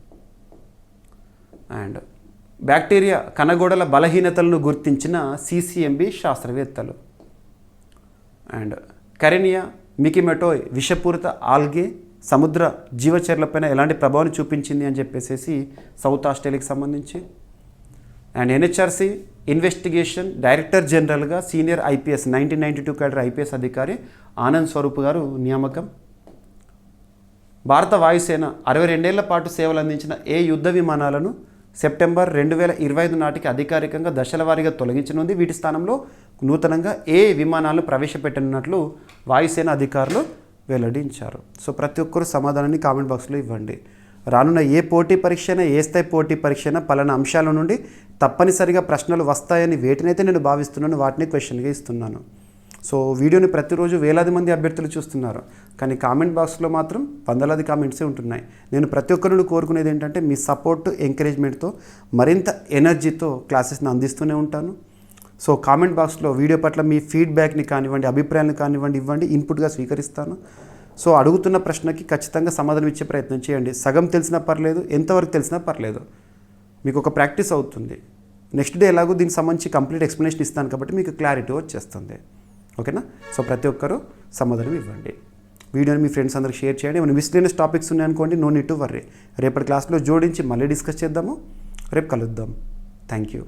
అండ్ బ్యాక్టీరియా కణగోడల బలహీనతలను గుర్తించిన సిసిఎంబి శాస్త్రవేత్తలు. అండ్ కరెనియా మికిమెటోయ్ విషపూరిత ఆల్గే సముద్ర జీవచర్లపైన ఎలాంటి ప్రభావాన్ని చూపించింది అని చెప్పేసి సౌత్ ఆస్ట్రేలియాకి సంబంధించి. అండ్ ఎన్హెచ్ఆర్సి ఇన్వెస్టిగేషన్ డైరెక్టర్ జనరల్గా సీనియర్ ఐపీఎస్ 1992 క్యాడర్ ఐపీఎస్ అధికారి ఆనంద్ స్వరూప్ గారు నియామకం. భారత వాయుసేన 62 ఏళ్ల పాటు సేవలు అందించిన ఏ యుద్ధ విమానాలను సెప్టెంబర్ 2025 నాటికి అధికారికంగా దశల వారీగా తొలగించనుంది. వీటి స్థానంలో నూతనంగా ఏ విమానాలను ప్రవేశపెట్టనున్నట్లు వాయుసేన అధికారులు వెల్లడించారు. సో ప్రతి ఒక్కరు సమాధానాన్ని కామెంట్ బాక్స్లో ఇవ్వండి. రానున్న ఏ పోటీ పరీక్ష అయినా, ఏ స్థాయి పోటీ పరీక్ష అయినా పలానా అంశాల నుండి తప్పనిసరిగా ప్రశ్నలు వస్తాయని వేటినైతే నేను భావిస్తున్నాను వాటిని క్వశ్చన్గా ఇస్తున్నాను. సో వీడియోని ప్రతిరోజు వేలాది మంది అభ్యర్థులు చూస్తున్నారు, కానీ కామెంట్ బాక్స్లో మాత్రం వందలాది కామెంట్సే ఉంటున్నాయి. నేను ప్రతి ఒక్కరిని కోరుకునేది ఏంటంటే మీ సపోర్ట్ ఎంకరేజ్మెంట్తో మరింత ఎనర్జీతో క్లాసెస్ని అందిస్తూనే ఉంటాను. సో కామెంట్ బాక్స్లో వీడియో పట్ల మీ ఫీడ్బ్యాక్ని కానివ్వండి, అభిప్రాయాలను కానివ్వండి ఇవ్వండి, ఇన్పుట్గా స్వీకరిస్తాను. సో అడుగుతున్న ప్రశ్నకి ఖచ్చితంగా సమాధానం ఇచ్చే ప్రయత్నం చేయండి. సగం తెలిసినా పర్లేదు, ఎంతవరకు తెలిసినా పర్లేదు, మీకు ఒక ప్రాక్టీస్ అవుతుంది. నెక్స్ట్ డే ఎలాగో దీనికి సంబంధించి కంప్లీట్ ఎక్స్ప్లెనేషన్ ఇస్తాను కాబట్టి మీకు క్లారిటీ వచ్చేస్తుంది. ఓకేనా? సో ప్రతి ఒక్కరూ సమాధానం ఇవ్వండి. వీడియోని మీ ఫ్రెండ్స్ అందరికి షేర్ చేయండి. ఏమైనా మిస్లేనియస్ టాపిక్స్ ఉన్నాయనుకోండి, నో నీడ్ టు వర్రీ. రేపటి క్లాస్లో జోడించి మళ్ళీ డిస్కస్ చేద్దాము. రేపు కలుద్దాం. Thank you.